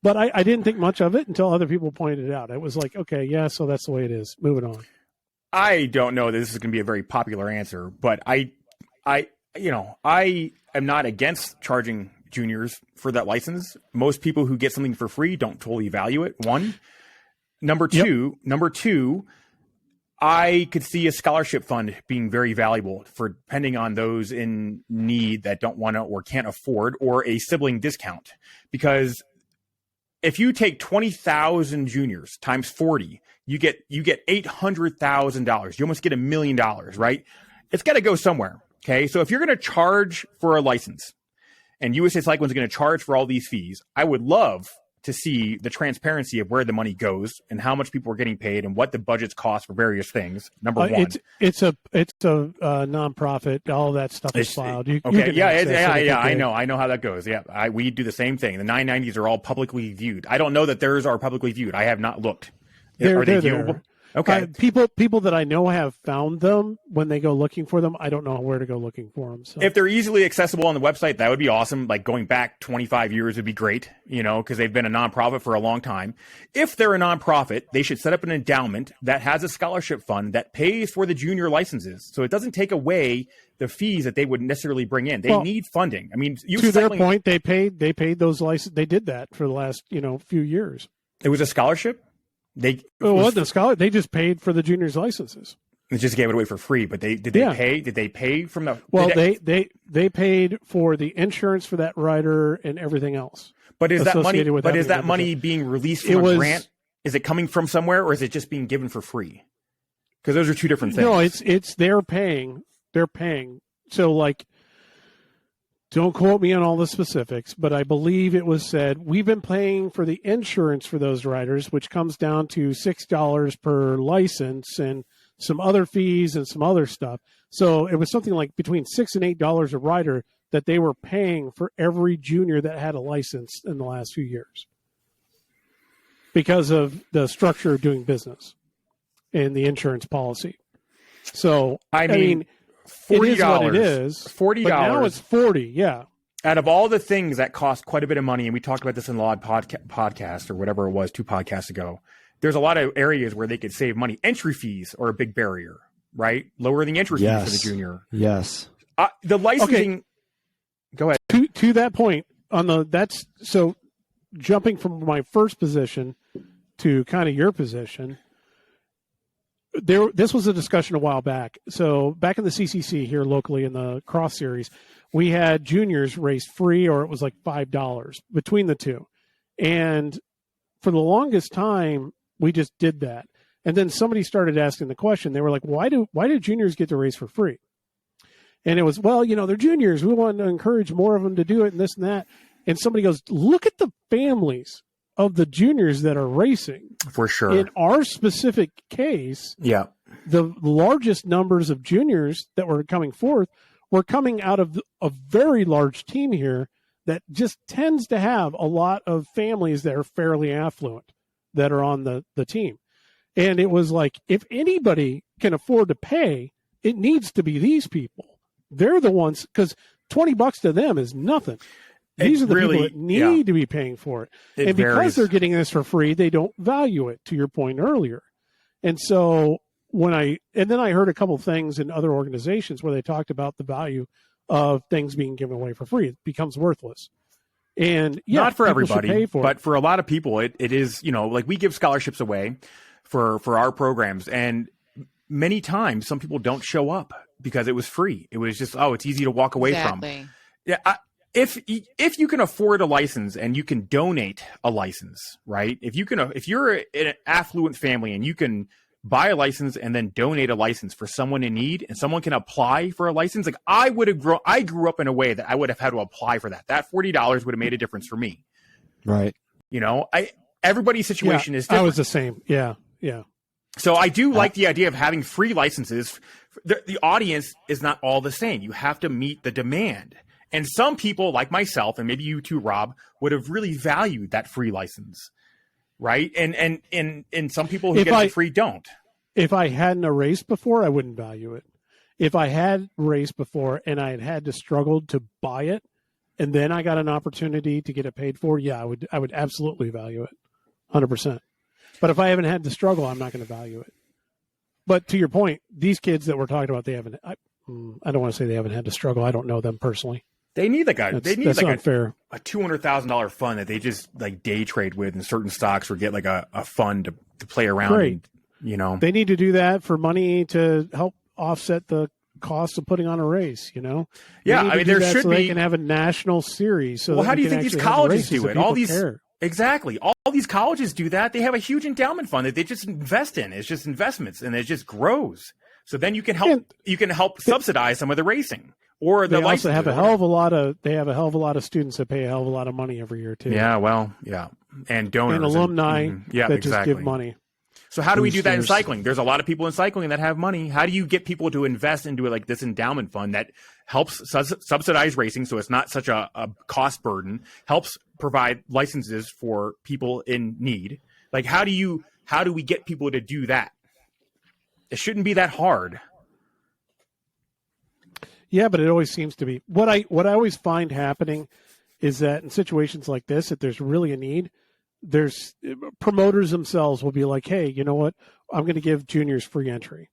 S1: But I didn't think much of it until other people pointed it out. It was like, okay, yeah, so that's the way it is. Moving on.
S4: I don't know that this is going to be a very popular answer, but I am not against charging juniors for that license. Most people who get something for free don't totally value it. One. Number two, I could see a scholarship fund being very valuable for depending on those in need that don't want to or can't afford, or a sibling discount. Because if you take 20,000 juniors times 40, you get $800,000. You almost get $1 million, right? It's got to go somewhere. Okay. So if you're going to charge for a license and USA Cycling is going to charge for all these fees, I would love to see the transparency of where the money goes and how much people are getting paid and what the budgets cost for various things. Number one,
S1: it's a nonprofit. All that stuff is filed.
S4: I know how that goes. Yeah, we do the same thing. The 990s are all publicly viewed. I don't know that theirs are publicly viewed. I have not looked. Are they viewable? Okay.
S1: People that I know have found them when they go looking for them. I don't know where to go looking for them. So.
S4: If they're easily accessible on the website, that would be awesome. Like going back 25 years would be great, because they've been a nonprofit for a long time. If they're a nonprofit, they should set up an endowment that has a scholarship fund that pays for the junior licenses. So it doesn't take away the fees that they would necessarily bring in. They need funding. I mean,
S1: their point, they paid those licenses. They did that for the last, few years.
S4: It was a scholarship. It
S1: wasn't a scholarship. They just paid for the juniors' licenses.
S4: They just gave it away for free, but did they pay? Did they pay from the?
S1: Well, they paid for the insurance for that rider and everything else.
S4: But is that money? But is that money being released from a grant? Is it coming from somewhere, or is it just being given for free? Because those are two different things.
S1: No, it's they're paying. They're paying. So don't quote me on all the specifics, but I believe it was said we've been paying for the insurance for those riders, which comes down to $6 per license and some other fees and some other stuff. So it was something like between $6 and $8 a rider that they were paying for every junior that had a license in the last few years because of the structure of doing business and the insurance policy. So, I mean $40. It is what it is.
S4: $40.
S1: But now it's $40. Yeah.
S4: Out of all the things that cost quite a bit of money, and we talked about this in Laud podcast or whatever it was 2 podcasts ago, there's a lot of areas where they could save money. Entry fees are a big barrier, right? Lowering the entry fee for the junior.
S2: Yes.
S4: The licensing. Okay. Go ahead.
S1: To that point, so jumping from my first position to kind of your position. This was a discussion a while back. So back in the CCC here locally in the cross series, we had juniors race free, or it was like $5 between the two. And for the longest time, we just did that. And then somebody started asking the question. They were like, why do juniors get to race for free? And it was, they're juniors. We want to encourage more of them to do it and this and that. And somebody goes, look at the families of the juniors that are racing.
S4: For sure.
S1: In our specific case, the largest numbers of juniors that were coming forth were coming out of a very large team here that just tends to have a lot of families that are fairly affluent that are on the team. And it was like, if anybody can afford to pay, it needs to be these people. They're the ones, because $20 to them is nothing. These are the people that need to be paying for it. And because they're getting this for free, they don't value it, to your point earlier. And so then I heard a couple of things in other organizations where they talked about the value of things being given away for free. It becomes worthless. And
S4: not for everybody, but for a lot of people, it is, we give scholarships away for our programs. And many times some people don't show up because it was free. It was just, it's easy to walk away from. Yeah. If you can afford a license and you can donate a license, right? If you're an affluent family and you can buy a license and then donate a license for someone in need, and someone can apply for a license. Like I grew up in a way that I would have had to apply for that. That $40 would have made a difference for me.
S2: Right.
S4: You know, everybody's situation is different.
S1: I was the same. Yeah. Yeah.
S4: So I do like the idea of having free licenses. The audience is not all the same. You have to meet the demand. And some people like myself, and maybe you too, Rob, would have really valued that free license. Right. And some people who get it free don't.
S1: If I hadn't a race before, I wouldn't value it. If I had raced before and I had to struggle to buy it, and then I got an opportunity to get it paid for, yeah, I would absolutely value it, 100%. But if I haven't had the struggle, I'm not going to value it. But to your point, these kids that we're talking about, I don't want to say they haven't had to struggle. I don't know them personally.
S4: They need that's
S1: unfair.
S4: A $200,000 fund that they just like day trade with in certain stocks, or get like a fund to play around.
S1: Great.
S4: And, you know,
S1: they need to do that for money to help offset the cost of putting on a race. You know,
S4: yeah. I mean, there should be.
S1: They can have a national series. So
S4: well, how do you think these colleges do it? All these
S1: care.
S4: Exactly. All these colleges do that. They have a huge endowment fund that they just invest in. It's just investments, and it just grows. So then you can help subsidize some of the racing. Or
S1: they also have a hell of a lot of students that pay a hell of a lot of money every year too.
S4: Yeah, well, yeah, and donors
S1: and alumni that just give money.
S4: So how do we do that in cycling? There's a lot of people in cycling that have money. How do you get people to invest into like this endowment fund that helps subsidize racing, so it's not such a cost burden, helps provide licenses for people in need? Like how do we get people to do that? It shouldn't be that hard.
S1: Yeah, but it always seems to be. What I always find happening is that in situations like this, if there's really a need, there's promoters themselves will be like, hey, you know what? I'm going to give juniors free entry,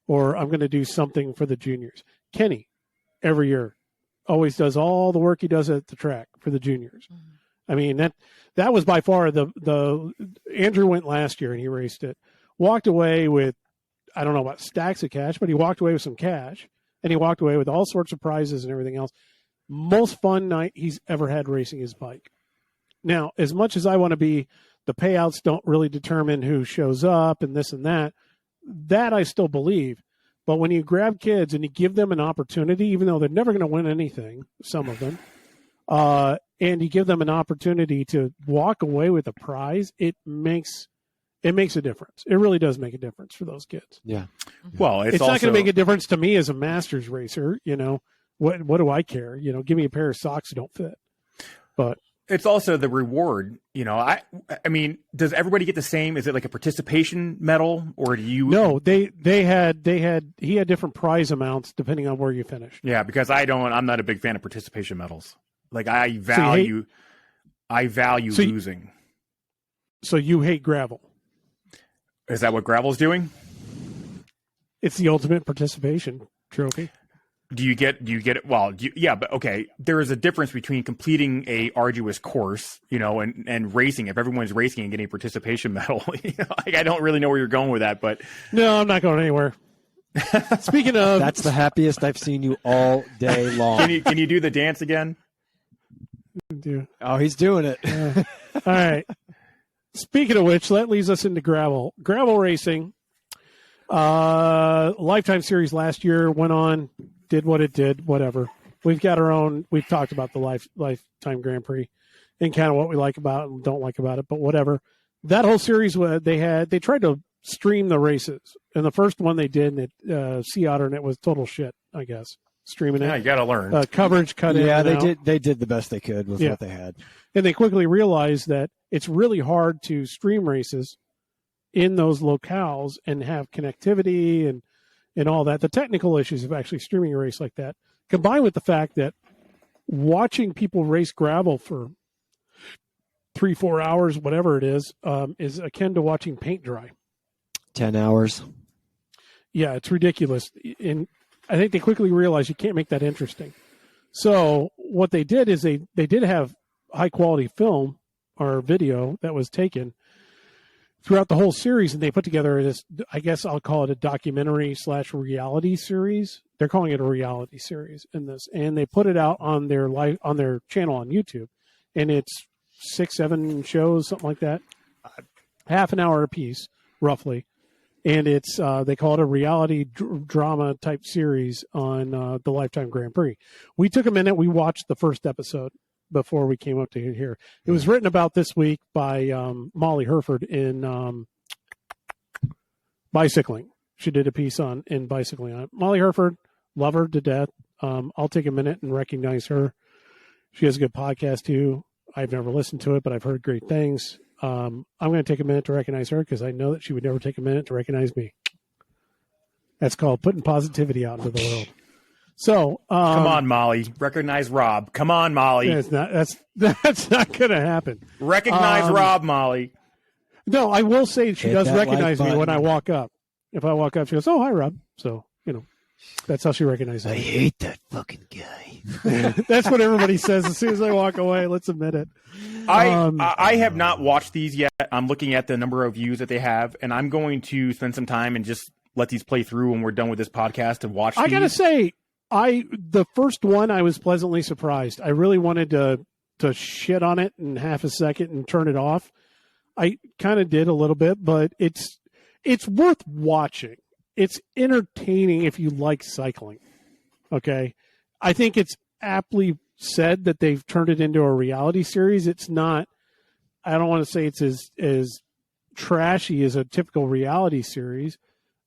S1: or I'm going to do something for the juniors. Kenny, every year, always does all the work he does at the track for the juniors. Mm-hmm. I mean, that was by far the Andrew went last year and he raced it, walked away with, I don't know about stacks of cash, but he walked away with some cash. And he walked away with all sorts of prizes and everything else. Most fun night he's ever had racing his bike. Now, as much as I want to be, the payouts don't really determine who shows up and this and that. That I still believe. But when you grab kids and you give them an opportunity, even though they're never going to win anything, some of them, and you give them an opportunity to walk away with a prize, it makes a difference. It really does make a difference for those kids.
S2: Yeah.
S4: Well, it's
S1: not going to make a difference to me as a masters racer. You know, what do I care? You know, give me a pair of socks that don't fit. But
S4: it's also the reward. You know, I mean, does everybody get the same? Is it like a participation medal, or do you?
S1: No, he had different prize amounts depending on where you finished.
S4: Yeah, because I'm not a big fan of participation medals. Like I value losing.
S1: So you hate gravel.
S4: Is that what gravel's doing?
S1: It's the ultimate participation trophy.
S4: Do you get it? Well, yeah, but okay. There is a difference between completing a arduous course, you know, and racing. If everyone's racing and getting a participation medal, you know, like I don't really know where you're going with that, but
S1: no, I'm not going anywhere. Speaking of,
S2: that's the happiest I've seen you all day long.
S4: Can you do the dance again?
S2: Oh, he's doing it.
S1: All right. Speaking of which, that leads us into gravel racing. Lifetime series last year went on, did what it did, whatever. We've got our own, we've talked about the Lifetime Grand Prix and kind of what we like about it and don't like about it, but whatever. That whole series, they tried to stream the races. And the first one they did, and Sea Otter, and it was total shit, I guess. Streaming it.
S4: Yeah, you got to learn.
S1: Coverage cut in.
S2: Yeah, they did the best they could with what they had.
S1: And they quickly realized that it's really hard to stream races in those locales and have connectivity and all that. The technical issues of actually streaming a race like that, combined with the fact that watching people race gravel for 3-4 hours, whatever it is akin to watching paint dry.
S2: 10 hours.
S1: Yeah, it's ridiculous. And I think they quickly realized you can't make that interesting. So what they did is they did have high quality film or video that was taken throughout the whole series, and they put together this, I guess I'll call it a documentary / reality series. They're calling it a reality series in this, and they put it out on their channel on YouTube, and it's 6-7 shows, something like that, half an hour a piece, roughly. and it's they call it a reality drama type series on the Lifetime Grand Prix. We took a minute. We watched the first episode before we came up to here. It was written about this week by Molly Herford in bicycling. She did a piece in bicycling. Molly Herford, love her to death. I'll take a minute and recognize her. She has a good podcast too. I've never listened to it, but I've heard great things. I'm going to take a minute to recognize her because I know that she would never take a minute to recognize me. That's called putting positivity out into the world. So
S4: come on, Molly, recognize Rob. Come on, Molly.
S1: That's not going to happen.
S4: Recognize Rob, Molly.
S1: No, I will say she does recognize
S2: like
S1: me when I walk up. If I walk up, she goes, "Oh, hi, Rob." So that's how she recognizes me.
S2: I hate that fucking guy.
S1: That's what everybody says as soon as I walk away. Let's admit it.
S4: I have not watched these yet. I'm looking at the number of views that they have, and I'm going to spend some time and just let these play through when we're done with this podcast and watch these.
S1: I got to say, the first one, I was pleasantly surprised. I really wanted to shit on it in half a second and turn it off. I kind of did a little bit, but it's worth watching. It's entertaining if you like cycling. Okay. I think it's aptly said that they've turned it into a reality series. It's not, I don't want to say it's as trashy as a typical reality series,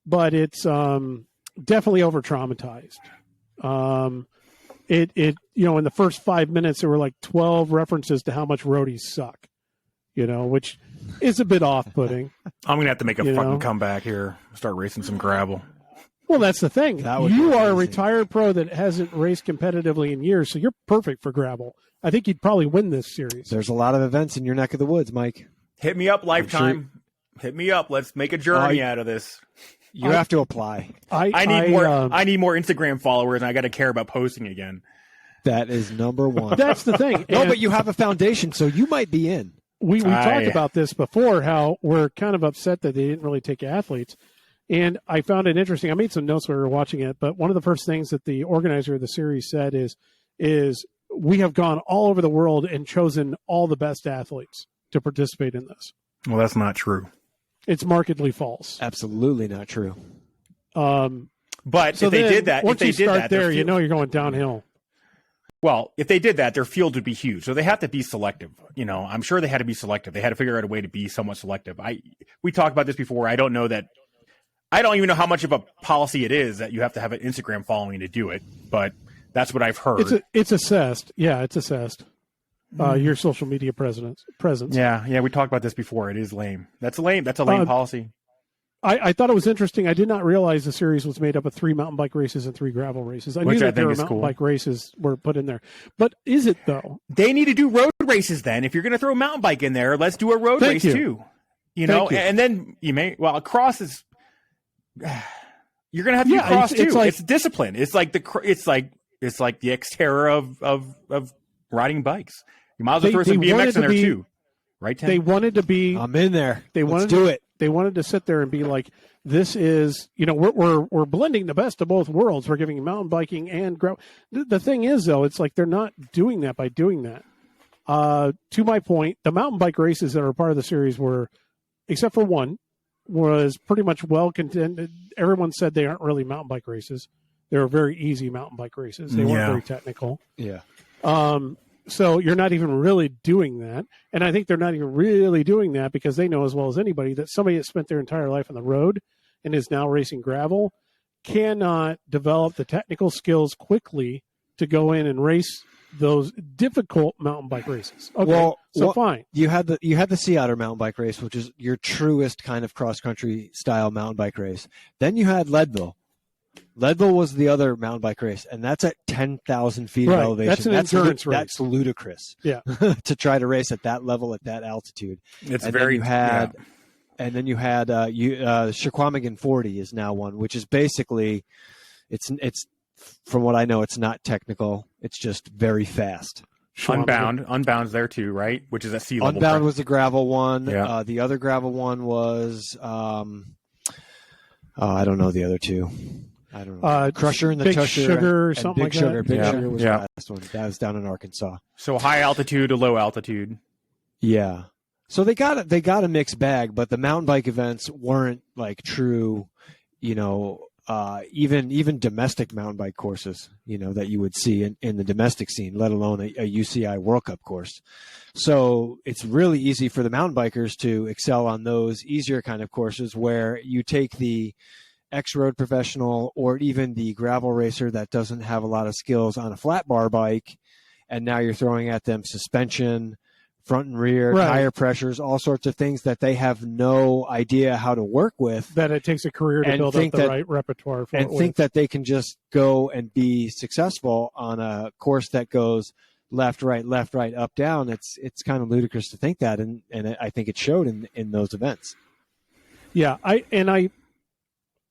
S1: but it's definitely over traumatized. In the first 5 minutes, there were like 12 references to how much roadies suck, which is a bit off-putting.
S4: I'm going to have to make a fucking comeback here. Start racing some gravel.
S1: Well, that's the thing. You are a
S2: amazing.
S1: retired pro that hasn't raced competitively in years, so you're perfect for gravel. I think you'd probably win this series.
S2: There's a lot of events in your neck of the woods, Mike.
S4: Hit me up, Lifetime. Hit me up. Let's make a journey out of this.
S2: You have to apply.
S4: I need more Instagram followers, and I got to care about posting again.
S2: That is number one.
S1: That's the thing.
S2: No, but you have a foundation, so you might be in.
S1: We talked about this before, how we're kind of upset that they didn't really take athletes. And I found it interesting. I made some notes when we were watching it, but one of the first things that the organizer of the series said is we have gone all over the world and chosen all the best athletes to participate in this.
S4: Well, that's not true.
S1: It's markedly false.
S2: Absolutely not true.
S4: But if they did that,
S1: once you start there, you're going downhill.
S4: Well, if they did that, their field would be huge. So they have to be selective. I'm sure they had to be selective. They had to figure out a way to be somewhat selective. We talked about this before. I don't even know how much of a policy it is that you have to have an Instagram following to do it, but that's what I've heard.
S1: It's assessed. Yeah, it's assessed. Your social media presence.
S4: Yeah, we talked about this before. It is lame. That's lame. That's a lame policy.
S1: I thought it was interesting. I did not realize the series was made up of 3 mountain bike races and 3 gravel races. I knew that there were mountain bike races were put in there. But is it, though?
S4: They need to do road races then. If you're going to throw a mountain bike in there, let's do a road race too. And then a cross is you're going to have to do cross too. It's discipline. It's like the Xterra of riding bikes. You might as well throw some BMX in there too. Right, Tim?
S1: They wanted to be.
S2: I'm in there.
S1: Let's do it. They wanted to sit there and be like, "This is, we're blending the best of both worlds. We're giving mountain biking and gravel." The thing is, though, it's like they're not doing that by doing that. To my point, the mountain bike races that are part of the series were, except for one, was pretty much well contended. Everyone said they aren't really mountain bike races. They were very easy mountain bike races. They weren't very technical.
S2: Yeah.
S1: So you're not even really doing that. And I think they're not even really doing that because they know as well as anybody that somebody that spent their entire life on the road and is now racing gravel cannot develop the technical skills quickly to go in and race those difficult mountain bike races. Okay, fine.
S2: You had the Sea Otter mountain bike race, which is your truest kind of cross-country style mountain bike race. Then you had Leadville. Leadville was the other mountain bike race, and that's at 10,000 feet of elevation.
S1: That's an endurance race.
S2: That's ludicrous.
S1: Yeah,
S2: to try to race at that level at that altitude.
S4: It's
S2: and
S4: very.
S2: And then you had Chicagoland 40 is now one, which is basically, it's from what I know, it's not technical. It's just very fast.
S4: Unbound's there too, right? Which is at sea level.
S2: Unbound was the gravel one.
S4: Yeah.
S2: The other gravel one was I don't know the other two. I don't know.
S1: Crusher
S2: and the
S1: Big
S2: Tusher
S1: Sugar or
S2: and
S1: something
S2: Big
S1: like
S2: Sugar.
S1: that.
S2: Big Sugar was the last one. That was down in Arkansas.
S4: So high altitude to low altitude.
S2: Yeah. So they got a mixed bag, but the mountain bike events weren't like true, even domestic mountain bike courses, that you would see in the domestic scene, let alone a UCI World Cup course. So it's really easy for the mountain bikers to excel on those easier kind of courses where you take the X-Road professional or even the gravel racer that doesn't have a lot of skills on a flat bar bike, and now you're throwing at them suspension, front and rear, tire pressures, all sorts of things that they have no idea how to work with.
S1: That it takes a career to build up the right repertoire for.
S2: And think that they can just go and be successful on a course that goes left, right, up, down. It's kind of ludicrous to think that, and I think it showed in those events.
S1: Yeah, I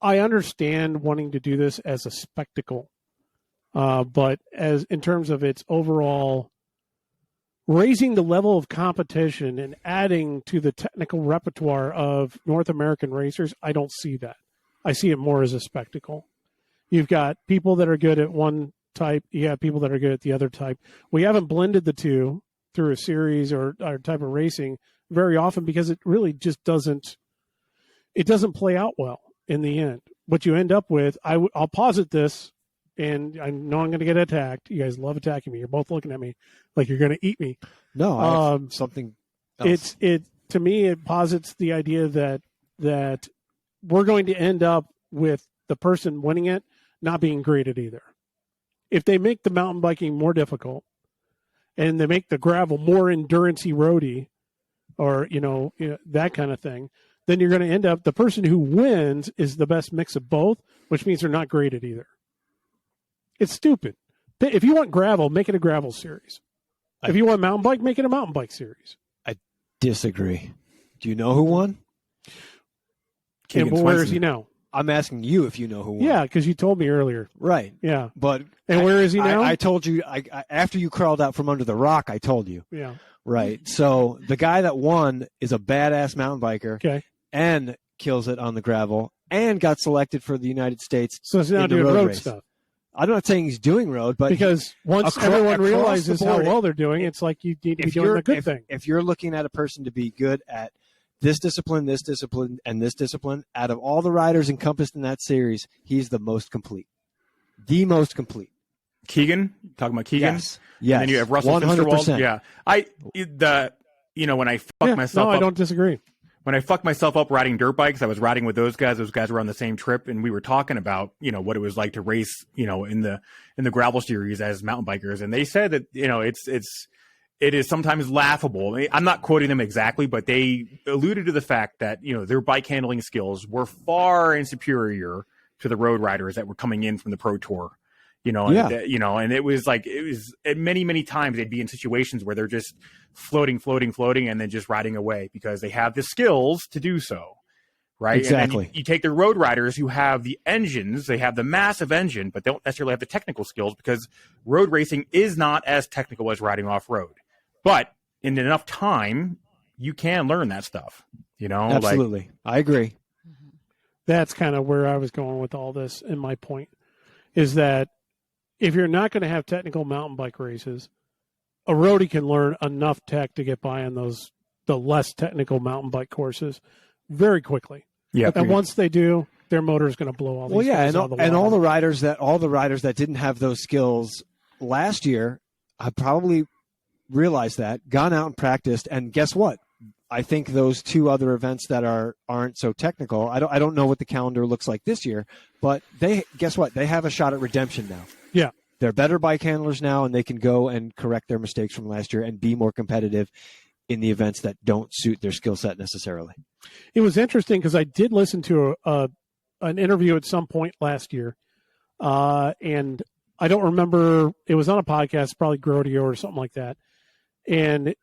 S1: understand wanting to do this as a spectacle, but as in terms of its overall raising the level of competition and adding to the technical repertoire of North American racers, I don't see that. I see it more as a spectacle. You've got people that are good at one type. You have people that are good at the other type. We haven't blended the two through a series or type of racing very often because it really just doesn't play out well in the end. What you end up with, I'll posit this, and I know I'm going to get attacked. You guys love attacking me. You're both looking at me like you're going to eat me.
S2: No, I have something else.
S1: To me, it posits the idea that we're going to end up with the person winning it not being great at either. If they make the mountain biking more difficult and they make the gravel more endurance-y roady or, that kind of thing, then you're going to end up, the person who wins is the best mix of both, which means they're not great at either. It's stupid. If you want gravel, make it a gravel series. If you want mountain bike, make it a mountain bike series.
S2: I disagree. Do you know who won?
S1: Where is he now?
S2: I'm asking you if you know who won.
S1: Yeah, because you told me earlier.
S2: Right.
S1: Yeah.
S2: But
S1: where is he now?
S2: I told you, after you crawled out from under the rock, I told you.
S1: Yeah.
S2: Right. So the guy that won is a badass mountain biker.
S1: Okay.
S2: And kills it on the gravel and got selected for the United States.
S1: So he's now doing road stuff.
S2: I'm not saying he's doing road, but
S1: because once everyone realizes how well they're doing, it's like you need to be doing a good thing.
S2: If you're looking at a person to be good at this discipline, and this discipline, out of all the riders encompassed in that series, he's the most complete. The most complete.
S4: Keegan? Talking about Keegan?
S2: Yes.
S4: And then you have Russell
S2: 100%.
S4: Finsterwald. Yeah. When I fuck myself up.
S1: I don't disagree.
S4: When I fucked myself up riding dirt bikes, I was riding with those guys. Those guys were on the same trip, and we were talking about, what it was like to race, in the gravel series as mountain bikers. And they said that, it is sometimes laughable. I'm not quoting them exactly, but they alluded to the fact that, their bike handling skills were far and superior to the road riders that were coming in from the Pro Tour. And it was many, many times they'd be in situations where they're just floating, and then just riding away because they have the skills to do so. Right.
S2: Exactly.
S4: And then you take the road riders who have the engines, they have the massive engine, but don't necessarily have the technical skills because road racing is not as technical as riding off road. But in enough time, you can learn that stuff,
S2: Absolutely. I agree.
S1: That's kind of where I was going with all this. And my point is that if you're not going to have technical mountain bike races, a roadie can learn enough tech to get by on the less technical mountain bike courses very quickly.
S4: Yeah.
S1: And once they do, their motor is going to blow all these
S2: and all the riders that didn't have those skills last year, I probably realized that, gone out and practiced, and guess what? I think those two other events that aren't so technical, I don't know what the calendar looks like this year, but guess what? They have a shot at redemption now.
S1: Yeah.
S2: They're better bike handlers now, and they can go and correct their mistakes from last year and be more competitive in the events that don't suit their skill set necessarily.
S1: It was interesting because I did listen to an interview at some point last year, and I don't remember. It was on a podcast, probably Grodio or something like that. And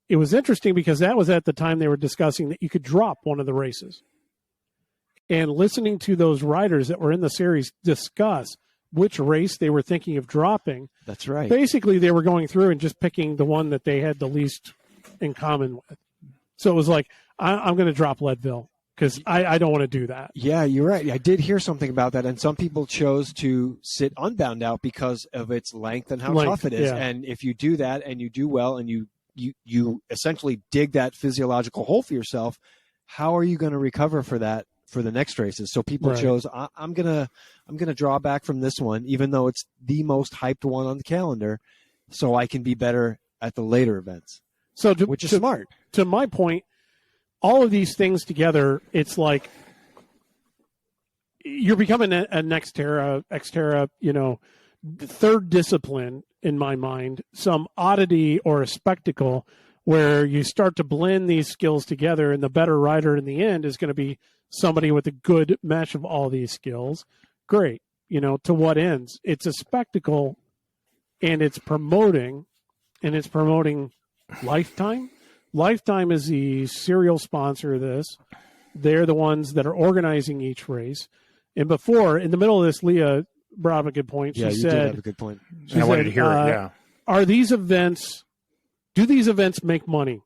S1: it was interesting because that was at the time they were discussing that you could drop one of the races. And listening to those riders that were in the series discuss which race they were thinking of dropping.
S2: That's right.
S1: Basically, they were going through and just picking the one that they had the least in common with. So it was like, I'm going to drop Leadville because I don't want to do that.
S2: Yeah, you're right. I did hear something about that, and some people chose to sit Unbound out because of its length and how tough it is.
S1: Yeah.
S2: And if you do that and you do well and you you essentially dig that physiological hole for yourself. How are you going to recover for that for the next races? So people chose, I'm gonna draw back from this one, even though it's the most hyped one on the calendar, so I can be better at the later events.
S1: So
S2: which is smart.
S1: To my point, all of these things together, it's like you're becoming a Xterra, third discipline in my mind, some oddity or a spectacle where you start to blend these skills together, and the better rider in the end is going to be somebody with a good mesh of all these skills. Great. To what ends? It's a spectacle, and it's promoting Lifetime. Lifetime is the serial sponsor of this. They're the ones that are organizing each race. And before, in the middle of this, Leah brought up a good point.
S2: She said, did have a good point.
S4: I wanted to hear it, yeah.
S1: Do these events make money?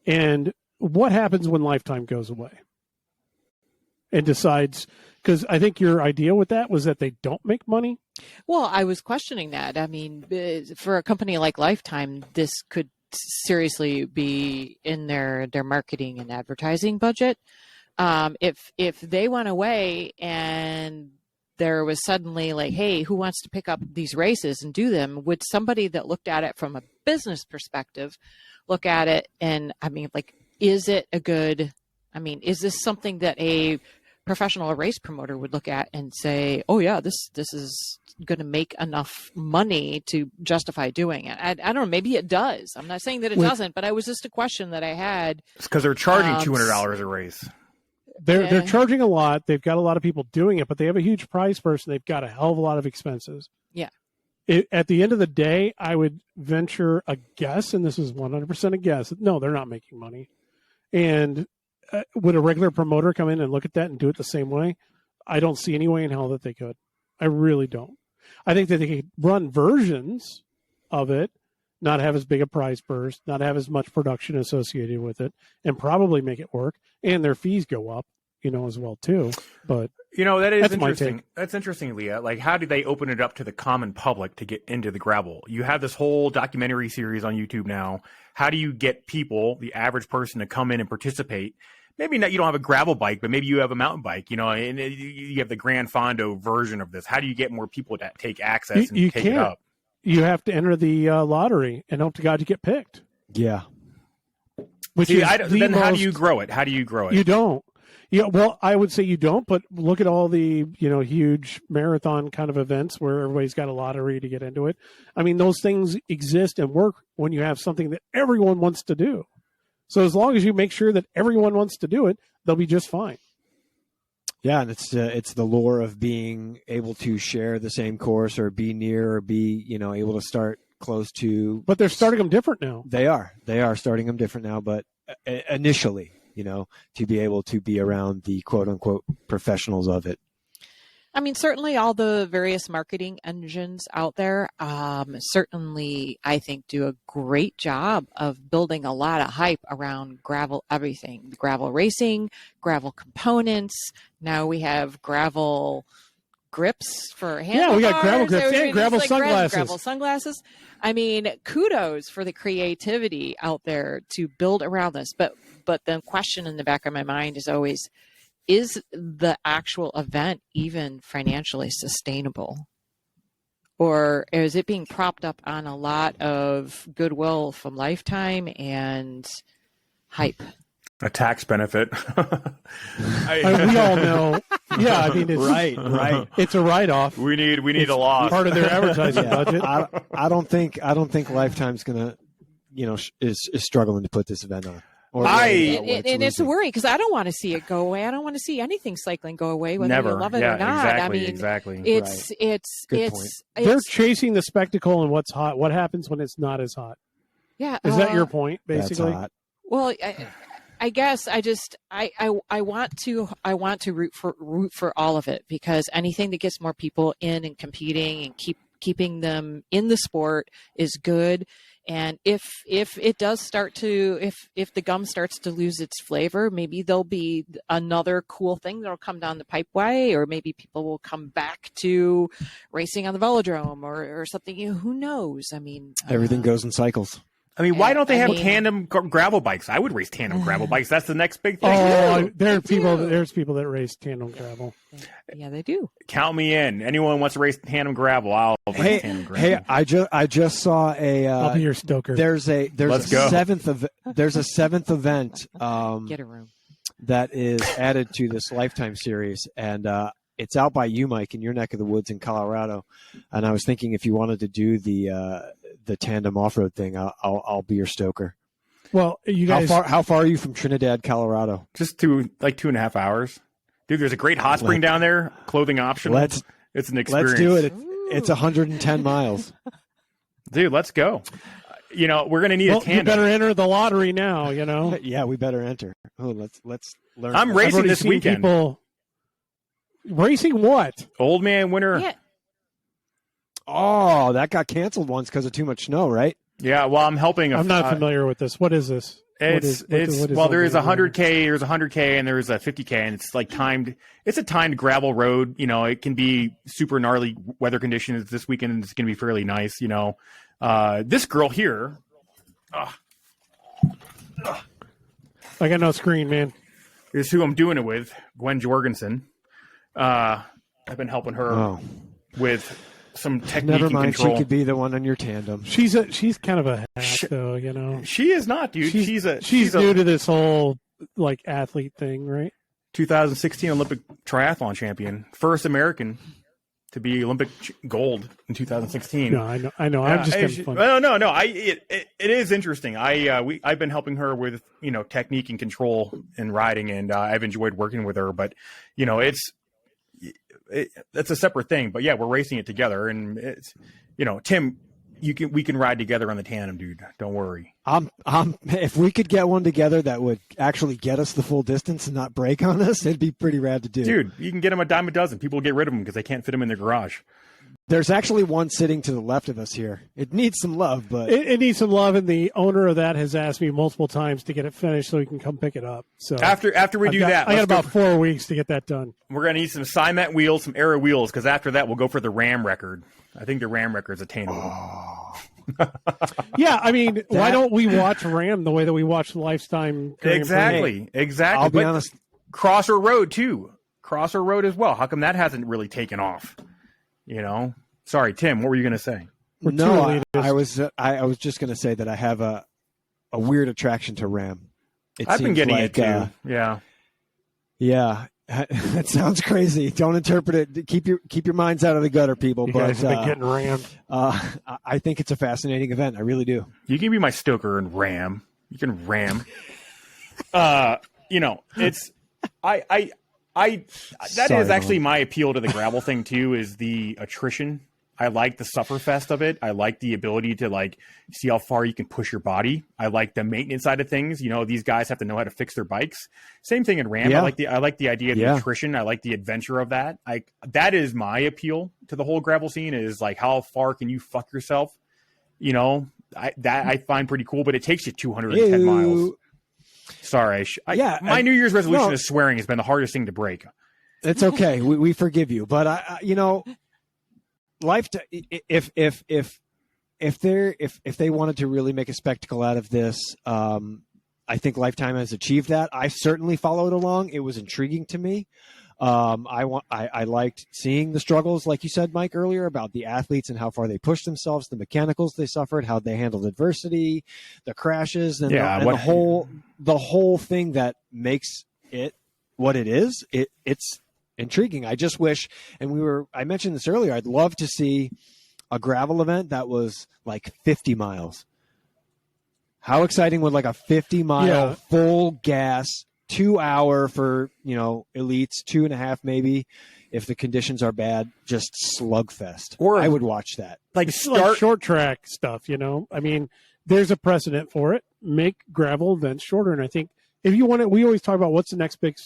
S1: And what happens when Lifetime goes away and decides, because I think your idea with that was that they don't make money?
S3: Well, I was questioning that. I mean, for a company like Lifetime, this could seriously be in their marketing and advertising budget. If they went away and there was suddenly like, hey, who wants to pick up these races and do them? Would somebody that looked at it from a business perspective look at it and, is this something that a professional race promoter would look at and say, oh yeah, this is going to make enough money to justify doing it? I don't know. Maybe it does. I'm not saying that it doesn't, but it was just a question that I had.
S4: It's because they're charging $200 a race.
S1: They're charging a lot. They've got a lot of people doing it, but they have a huge prize purse, and they've got a hell of a lot of expenses.
S3: Yeah.
S1: At the end of the day, I would venture a guess, and this is 100% a guess. No, they're not making money. And would a regular promoter come in and look at that and do it the same way? I don't see any way in hell that they could. I really don't. I think that they could run versions of it, not have as big a prize purse, not have as much production associated with it, and probably make it work. And their fees go up, as well too. But
S4: that is
S1: that's
S4: interesting.
S1: my take.
S4: That's interesting, Leah. Like, how do they open it up to the common public to get into the gravel? You have this whole documentary series on YouTube now. How do you get people, the average person, to come in and participate? Maybe not. You don't have a gravel bike, but maybe you have a mountain bike. And you have the Grand Fondo version of this. How do you get more people to take access and take it up?
S1: You have to enter the lottery and hope to God you get picked.
S2: Yeah.
S1: How do
S4: you grow it? How do you grow it?
S1: You don't. Yeah, well, I would say you don't, but look at all the, huge marathon kind of events where everybody's got a lottery to get into it. I mean, those things exist and work when you have something that everyone wants to do. So as long as you make sure that everyone wants to do it, they'll be just fine.
S2: Yeah, and it's the lure of being able to share the same course or be near or be, able to start close to.
S1: But they're starting them different now.
S2: They are starting them different now, but initially, to be able to be around the quote unquote professionals of it.
S3: I mean, certainly all the various marketing engines out there, certainly I think do a great job of building a lot of hype around gravel everything, gravel racing, gravel components. Now we have gravel grips for handlebars.
S1: Yeah, we got gravel grips and gravel sunglasses.
S3: Gravel sunglasses. I mean, kudos for the creativity out there to build around this. But the question in the back of my mind is always, is the actual event even financially sustainable? Or is it being propped up on a lot of goodwill from Lifetime and hype?
S4: A tax benefit.
S1: We all know. Yeah, I mean, it's
S2: right.
S1: It's a write-off.
S4: We need a loss.
S1: Part of their advertising budget.
S2: I don't think Lifetime's gonna, is struggling to put this event on.
S3: And it's a worry because I don't want to see it go away. I don't want to see anything cycling go away, whether you love it or not.
S4: Exactly.
S1: They're chasing the spectacle and what's hot. What happens when it's not as hot?
S3: Yeah.
S1: Is that your point, basically?
S2: That's hot.
S3: Well, I guess I want to root for all of it, because anything that gets more people in and competing and keeping them in the sport is good. And if it does start to, if the gum starts to lose its flavor, maybe there'll be another cool thing that'll come down the pipeway, or maybe people will come back to racing on the velodrome or something. Who knows? I mean,
S2: everything goes in cycles.
S4: I mean, why don't they have
S3: I mean-
S4: tandem gravel bikes? I would race tandem gravel bikes. That's the next big thing.
S1: Oh, there's people that race tandem gravel.
S3: Yeah, they do.
S4: Count me in. Anyone wants to race tandem gravel, I'll race tandem gravel.
S2: Hey, I just saw a.
S1: I'll be your stoker.
S2: There's
S4: Let's
S2: a
S4: go.
S2: seventh event
S3: Get a room.
S2: that is added to this Lifetime series, and it's out by you, Mike, in your neck of the woods in Colorado. And I was thinking if you wanted to do the tandem off road thing, I'll be your stoker.
S1: Well, you guys,
S2: How far are you from Trinidad, Colorado?
S4: Just 2.5 hours. Dude, there's a great hot spring down there, clothing optional. It's an experience.
S2: Let's do it. It's 110 miles.
S4: Dude, let's go. We're going to need a
S1: you
S4: tandem.
S1: better enter the lottery now.
S2: Yeah, we better enter. Oh, let's learn.
S4: I'm
S1: I've
S4: racing
S1: already
S4: this
S1: seen
S4: weekend.
S1: people- Racing what?
S4: Old man winter.
S3: Yeah.
S2: Oh, that got canceled once because of too much snow, right?
S4: Yeah, well, I'm helping.
S1: I'm not familiar with this. What is this?
S4: There is a
S1: Olympian
S4: 100K, there's a 100K, and there's a 50K, and it's like timed. It's a timed gravel road. It can be super gnarly weather conditions. This weekend it's going to be fairly nice. This girl here.
S1: I got no screen, man.
S4: Is who I'm doing it with, Gwen Jorgensen. I've been helping her with some technique
S2: Never
S4: and
S2: mind.
S4: control.
S2: She could be the one on your tandem.
S1: She's kind of a hack, though.
S4: She is not, dude. She's
S1: new to this whole like athlete thing, right?
S4: 2016 Olympic triathlon champion, first American to be Olympic gold in 2016.
S1: No, I know. I'm just having fun.
S4: No. It is interesting. I've been helping her with technique and control and riding, and I've enjoyed working with her. But that's a separate thing. But yeah, we're racing it together, and it's Tim. We can ride together on the tandem, dude. Don't worry.
S2: If we could get one together that would actually get us the full distance and not break on us, it'd be pretty rad to do.
S4: Dude, you can get them a dime a dozen. People get rid of them because they can't fit them in their garage.
S2: There's actually one sitting to the left of us here. It needs some love, but
S1: It needs some love, and the owner of that has asked me multiple times to get it finished so he can come pick it up. So
S4: After we do that,
S1: I got
S4: let's
S1: about
S4: go.
S1: 4 weeks to get that done.
S4: We're going to need some PSIMET wheels, some Aero wheels, because after that, we'll go for the RAM record. I think the RAM record's attainable.
S1: Yeah, I mean, why don't we watch RAM the way that we watch Lifetime Grand Prix?
S4: Exactly.
S2: I'll be
S4: But
S2: honest.
S4: Crosser Road, too. Crosser Road as well. How come that hasn't really taken off? Sorry, Tim, what were you going to say?
S2: No, I was just going to say that I have a weird attraction to RAM.
S4: I've been getting it, too.
S2: Yeah. That sounds crazy. Don't interpret it. Keep your minds out of the gutter, people.
S1: You
S2: But
S1: guys have been getting rammed.
S2: I think it's a fascinating event. I really do.
S4: You can be my stoker and ram. You can ram. It's that
S2: Sorry,
S4: is actually
S2: Mom.
S4: my appeal to the gravel thing too, is the attrition. I like the sufferfest of it. I like the ability to see how far you can push your body. I like the maintenance side of things. These guys have to know how to fix their bikes. Same thing in RAM.
S2: Yeah.
S4: I like the idea of the attrition. I like the adventure of that. That is my appeal to the whole gravel scene, is how far can you fuck yourself? I find pretty cool, but it takes you 210 miles. Sorry. My New Year's resolution is swearing has been the hardest thing to break.
S2: It's okay. We forgive you. But if they wanted to really make a spectacle out of this, I think Lifetime has achieved that. I certainly followed along. It was intriguing to me. I liked seeing the struggles, like you said, Mike, earlier, about the athletes and how far they pushed themselves, the mechanicals they suffered, how they handled adversity, the crashes, and the whole thing that makes it what it is. It's intriguing. I just wish, and I mentioned this earlier, I'd love to see a gravel event that was 50 miles. How exciting would a 50-mile full gas 2 hour for elites, 2.5 maybe if the conditions are bad, just slugfest.
S4: Or
S2: I would watch that.
S1: Like short track stuff, I mean, there's a precedent for it. Make gravel events shorter, and I think if you want it, we always talk about what's the next big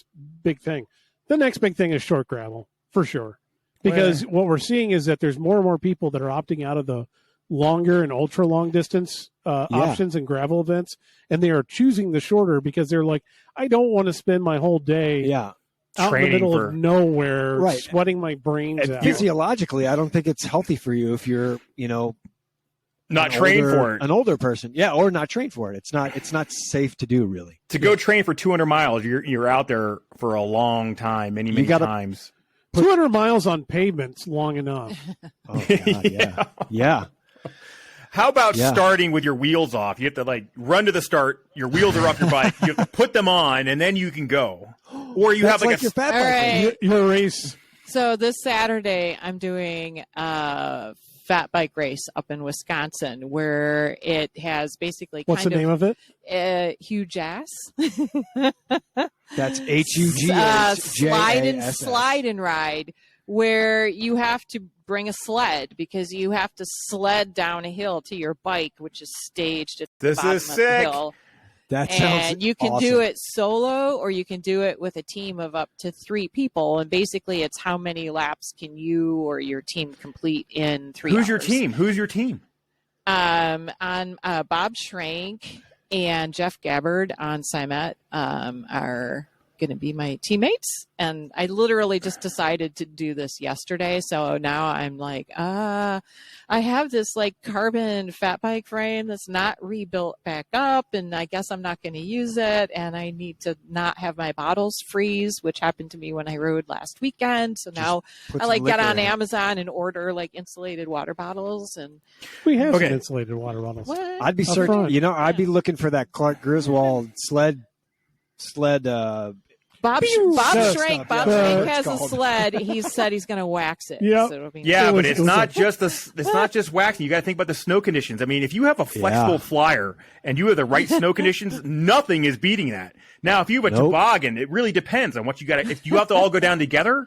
S1: thing. The next big thing is short gravel, for sure. Because what we're seeing is that there's more and more people that are opting out of the longer and ultra long distance options and gravel events, and they are choosing the shorter because they're like, I don't want to spend my whole day out in the middle of nowhere sweating my brains out.
S2: Physiologically, I don't think it's healthy for you if you're,
S4: Not trained for it.
S2: An older person, yeah, or not trained for it. It's not safe to do, really.
S4: To go train for 200 miles, you're out there for a long time, many times.
S1: 200 miles on pavement's long enough.
S2: Oh, God, yeah.
S4: How about starting with your wheels off? You have to run to the start. Your wheels are off your bike. You have to put them on, and then you can go. Or you have
S2: your fat bike.
S3: Right.
S1: Your race.
S3: So this Saturday, I'm doing a fat bike race up in Wisconsin, where it has basically
S1: What's the name of it?
S3: Huge Ass.
S2: That's HUG.
S3: Slide and ride, where you have to bring a sled because you have to sled down a hill to your bike, which is staged at the bottom of the hill.
S2: That sounds
S3: And you can do it solo, or you can do it with a team of up to 3 people. And basically, it's how many laps can you or your team complete in 3 hours.
S4: Who's your team?
S3: On Bob Schrank and Jeff Gabbard on PSIMET are going to be my teammates. And I literally just decided to do this yesterday. So now I'm like, I have this carbon fat bike frame that's not rebuilt back up, and I guess I'm not going to use it. And I need to not have my bottles freeze, which happened to me when I rode last weekend. So now I get on Amazon and order insulated water bottles. And
S1: we have some insulated water bottles.
S3: What?
S2: I'd be searching. I'd be looking for that Clark Griswold sled.
S3: Bob Schrank has a sled. He said he's going to wax it.
S1: Yep.
S3: So
S4: but it's not just waxing. You got to think about the snow conditions. I mean, if you have a flexible flyer and you have the right snow conditions, nothing is beating that. Now, if you have a toboggan, it really depends on what you got. If you have to all go down together.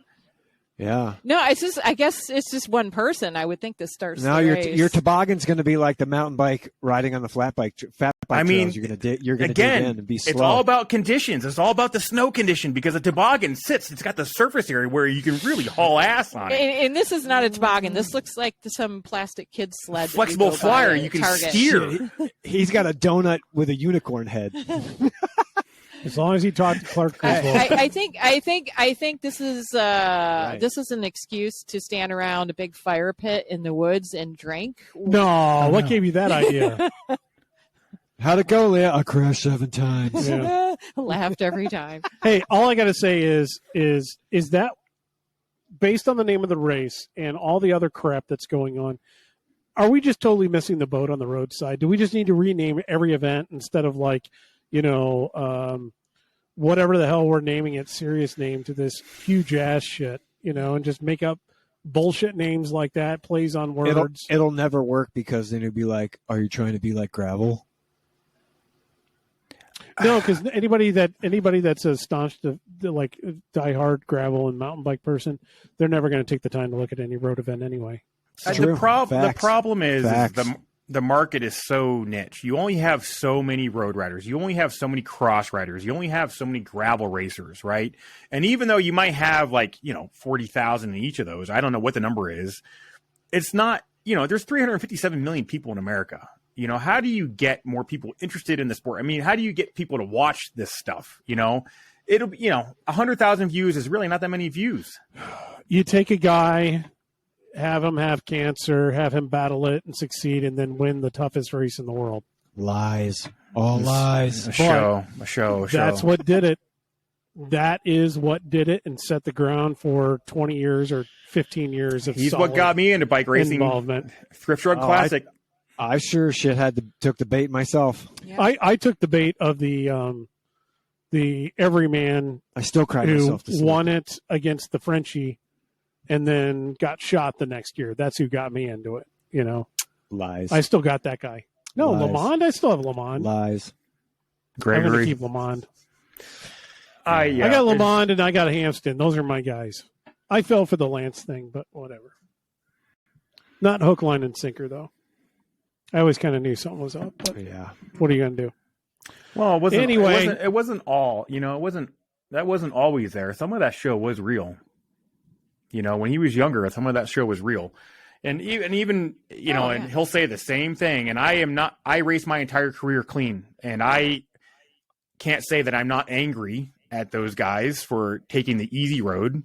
S2: Yeah.
S3: No, I guess it's just one person. I would think this starts.
S2: Now your toboggan's going to be like the mountain bike riding on the fat bike trails. You're going to dig in and be slow.
S4: It's all about conditions. It's all about the snow condition, because a toboggan it's got the surface area where you can really haul ass on it.
S3: And this is not a toboggan. This looks like some plastic kid sled.
S4: Flexible flyer. You can steer.
S2: He's got a donut with a unicorn head.
S1: As long as he talked to Clark Griswold.
S3: I think this is this is an excuse to stand around a big fire pit in the woods and drink.
S1: No, what gave you that idea?
S2: How'd it go, Leah? I crashed 7 times.
S1: Yeah.
S3: Laughed every time.
S1: Hey, all I got to say is that based on the name of the race and all the other crap that's going on, are we just totally missing the boat on the roadside? Do we just need to rename every event instead of whatever the hell we're naming it, serious name to this huge ass shit, and just make up bullshit names like that, plays on words.
S2: It'll never work, because then it'd be like, are you trying to be like gravel?
S1: No, because anybody that's a staunch diehard gravel and mountain bike person, they're never going to take the time to look at any road event anyway.
S4: The problem is the market is so niche. You only have so many road riders. You only have so many cross riders. You only have so many gravel racers, right? And even though you might have 40,000 in each of those, I don't know what the number is. It's not, there's 357 million people in America. How do you get more people interested in the sport? I mean, how do you get people to watch this stuff? It'll be, 100,000 views is really not that many views.
S1: You take a guy, have him have cancer, have him battle it and succeed, and then win the toughest race in the world.
S2: Lies. All lies.
S4: A show.
S1: That's what did it. That is what did it and set the ground for 20 years or 15 years of
S4: He's what got me into bike racing
S1: involvement.
S4: Thrift Shrug Classic.
S2: I sure took the bait myself.
S3: Yeah.
S1: I took the bait of the everyman.
S2: I still cried myself to sleep.
S1: Won it against the Frenchie, and then got shot the next year. That's who got me into it.
S2: Lies.
S1: I still got that guy. No,
S2: Lies.
S1: Lamond. I still have Lamond.
S2: Lies.
S1: I'm going to
S4: Gregory.
S1: keep Lamond.
S4: I
S1: got Lamond and I got Hampton. Those are my guys. I fell for the Lance thing, but whatever. Not hook, line, and sinker though. I always kind of knew something was up. But
S2: Yeah.
S1: what are you going to do?
S4: Well, it wasn't,
S1: Anyway.
S4: it wasn't all, that wasn't always there. Some of that show was real. When he was younger, some of that show was real. And even and he'll say the same thing. And I raced my entire career clean. And I can't say that I'm not angry at those guys for taking the easy road.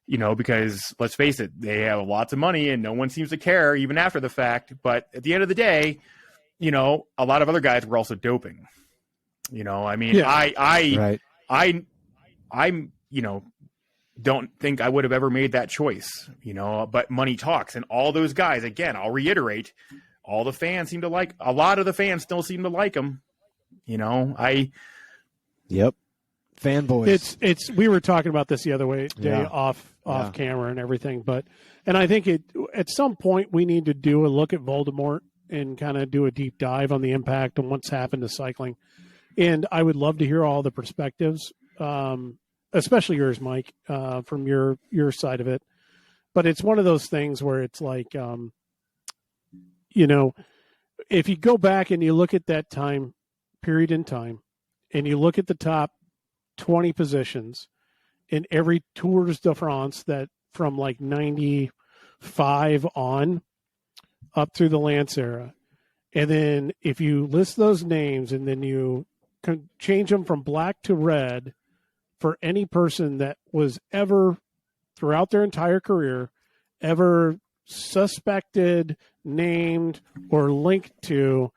S4: because let's face it, they have lots of money and no one seems to care even after the fact. But at the end of the day, a lot of other guys were also doping. I mean,
S2: Right.
S4: I'm don't think I would have ever made that choice, but money talks. And all those guys, again, I'll reiterate, all the fans seem to like, a lot of the fans still seem to like him.
S2: Yep. Fanboys.
S1: It's we were talking about this the other day
S2: Yeah.
S1: off
S2: Yeah.
S1: camera and everything, and I think at some point we need to do a look at Voldemort and kind of do a deep dive on the impact on what's happened to cycling. And I would love to hear all the perspectives, especially yours, Mike, from your side of it. But it's one of those things where it's like, if you go back and you look at that time period in time, and you look at the top 20 positions in every Tours de France that from like 95 on up through the Lance era. And then if you list those names and then you can change them from black to red for any person that was ever throughout their entire career, ever suspected, named, or linked to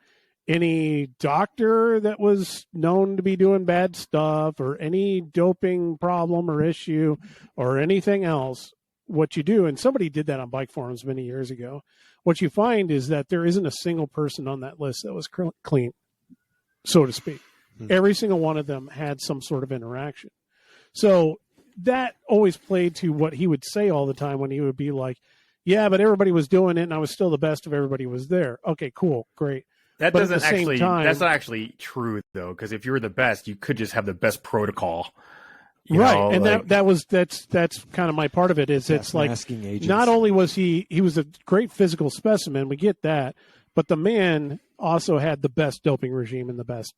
S1: any doctor that was known to be doing bad stuff or any doping problem or issue or anything else, what you do, and somebody did that on bike forums many years ago, what you find is that there isn't a single person on that list that was clean, so to speak. Mm-hmm. Every single one of them had some sort of interaction. So that always played to what he would say all the time when he would be like, yeah, but everybody was doing it and I was still the best of everybody was there. Okay, cool, great.
S4: That's not actually true though, because if you were the best, you could just have the best protocol.
S1: Right. And that's kind of my part of it is it's like, not only was he was a great physical specimen, we get that, but the man also had the best doping regime and the best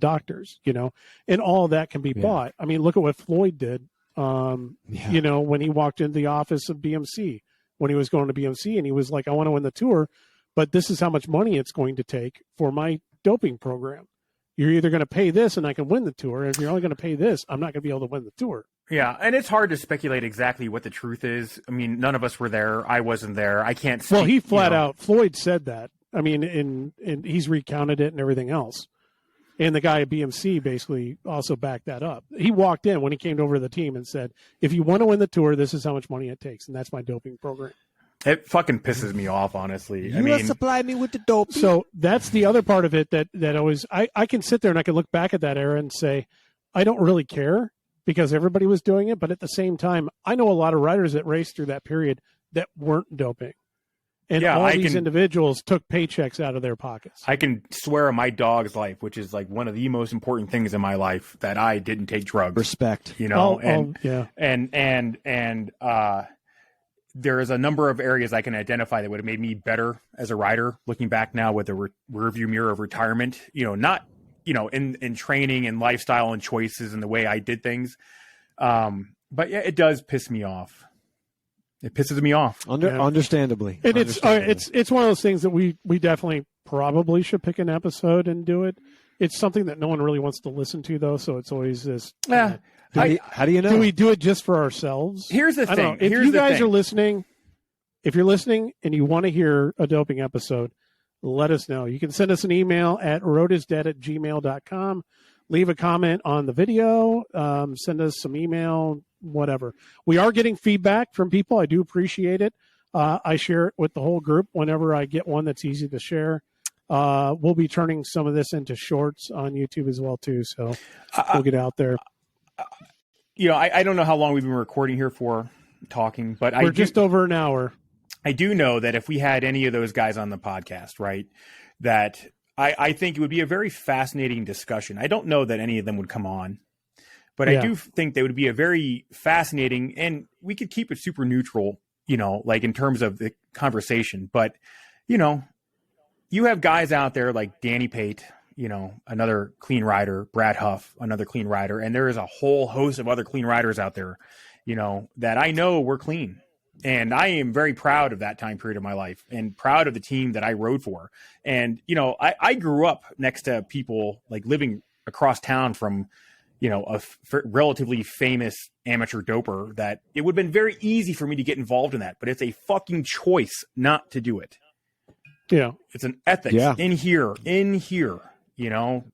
S1: doctors, and all that can be bought. I mean, look at what Floyd did, when he walked into the office of BMC, when he was going to BMC and he was like, I want to win the Tour, but this is how much money it's going to take for my doping program. You're either going to pay this and I can win the Tour. And if you're only going to pay this, I'm not going to be able to win the Tour.
S4: Yeah. And it's hard to speculate exactly what the truth is. I mean, none of us were there. I wasn't there. I can't speak.
S1: Well, he flat out, Floyd said that. I mean, and he's recounted it and everything else. And the guy at BMC basically also backed that up. He walked in when he came over to the team and said, if you want to win the Tour, this is how much money it takes. And that's my doping program.
S4: It fucking pisses me off, honestly.
S2: You supply me with the dope.
S1: So that's the other part of it that always I can sit there and I can look back at that era and say, I don't really care because everybody was doing it. But at the same time, I know a lot of riders that raced through that period that weren't doping. And these individuals took paychecks out of their pockets. I
S4: can swear on my dog's life, which is like one of the most important things in my life, that I didn't take drugs.
S2: Respect.
S4: There is a number of areas I can identify that would have made me better as a rider. Looking back now with the rearview mirror of retirement, in training and lifestyle and choices and the way I did things. But yeah, it does piss me off. It pisses me off.
S2: Understandably.
S1: And it's one of those things that we definitely probably should pick an episode and do it. It's something that no one really wants to listen to though. So it's always this.
S4: Yeah.
S2: How do you know?
S1: Do we do it just for ourselves?
S4: Here's the thing.
S1: If you guys are listening, if you're listening and you want to hear a doping episode, let us know. You can send us an email at roadisdead@gmail.com. Leave a comment on the video. Send us some email, whatever. We are getting feedback from people. I do appreciate it. I share it with the whole group whenever I get one that's easy to share. We'll be turning some of this into shorts on YouTube as well, too. So we'll get out there.
S4: I don't know how long we've been recording here for, talking, but
S1: we're just over an hour.
S4: I do know that if we had any of those guys on the podcast, right, that I think it would be a very fascinating discussion. I don't know that any of them would come on, but I do think they would be a very fascinating, and we could keep it super neutral, like in terms of the conversation. But, you have guys out there like Danny Pate, another clean rider, Brad Huff, another clean rider. And there is a whole host of other clean riders out there, that I know were clean. And I am very proud of that time period of my life and proud of the team that I rode for. And, I grew up next to people like living across town from, relatively famous amateur doper, that it would have been very easy for me to get involved in that. But it's a fucking choice not to do it.
S1: Yeah.
S4: It's an ethics in here,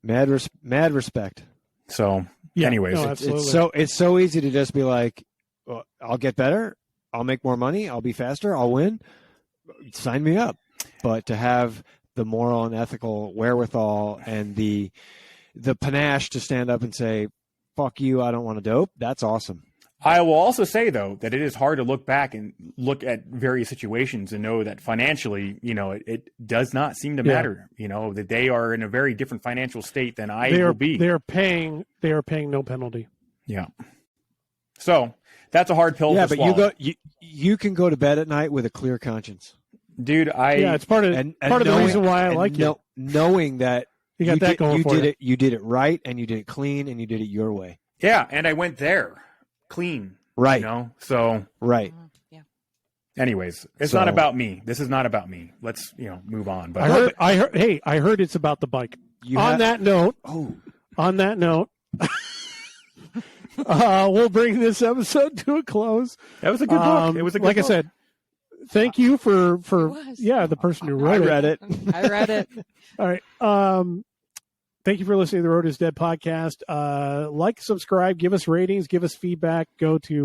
S2: Mad respect.
S4: So,
S1: Yeah,
S4: anyways,
S1: no,
S2: it's so easy to just be like, well, I'll get better, I'll make more money, I'll be faster, I'll win. Sign me up. But to have the moral and ethical wherewithal and the panache to stand up and say, fuck you, I don't want to dope, that's awesome.
S4: I will also say, though, that it is hard to look back and look at various situations and know that financially, it does not seem to matter, that they are in a very different financial state than I will be.
S1: They are paying no penalty.
S4: Yeah. So that's a hard pill to swallow.
S2: You can go to bed at night with a clear conscience.
S4: Dude,
S1: it's part of the reason why I like you.
S2: Knowing that
S1: you got that going for you.
S2: You did it right, and you did it clean, and you did it your way.
S4: Yeah, and I went there clean.
S2: Right.
S4: So
S2: right.
S3: Yeah.
S4: Anyways, it's not about me. This is not about me. Let's, move on. But
S1: I heard it's about the bike. On that note, we'll bring this episode to a close.
S4: That was a good book. It was a good book.
S1: I said, thank you for the person who wrote it.
S2: I read it.
S3: I read it.
S1: All right. Thank you for listening to the Road is Dead podcast. Like, subscribe, give us ratings, give us feedback. If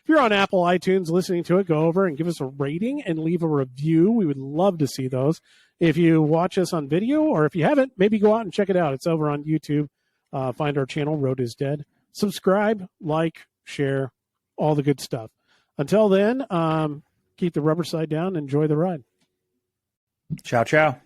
S1: you're on Apple iTunes listening to it, go over and give us a rating and leave a review. We would love to see those. If you watch us on video, or if you haven't, maybe go out and check it out. It's over on YouTube. Find our channel, Road is Dead. Subscribe, like, share, all the good stuff. Until then, keep the rubber side down. Enjoy the ride.
S4: Ciao, ciao.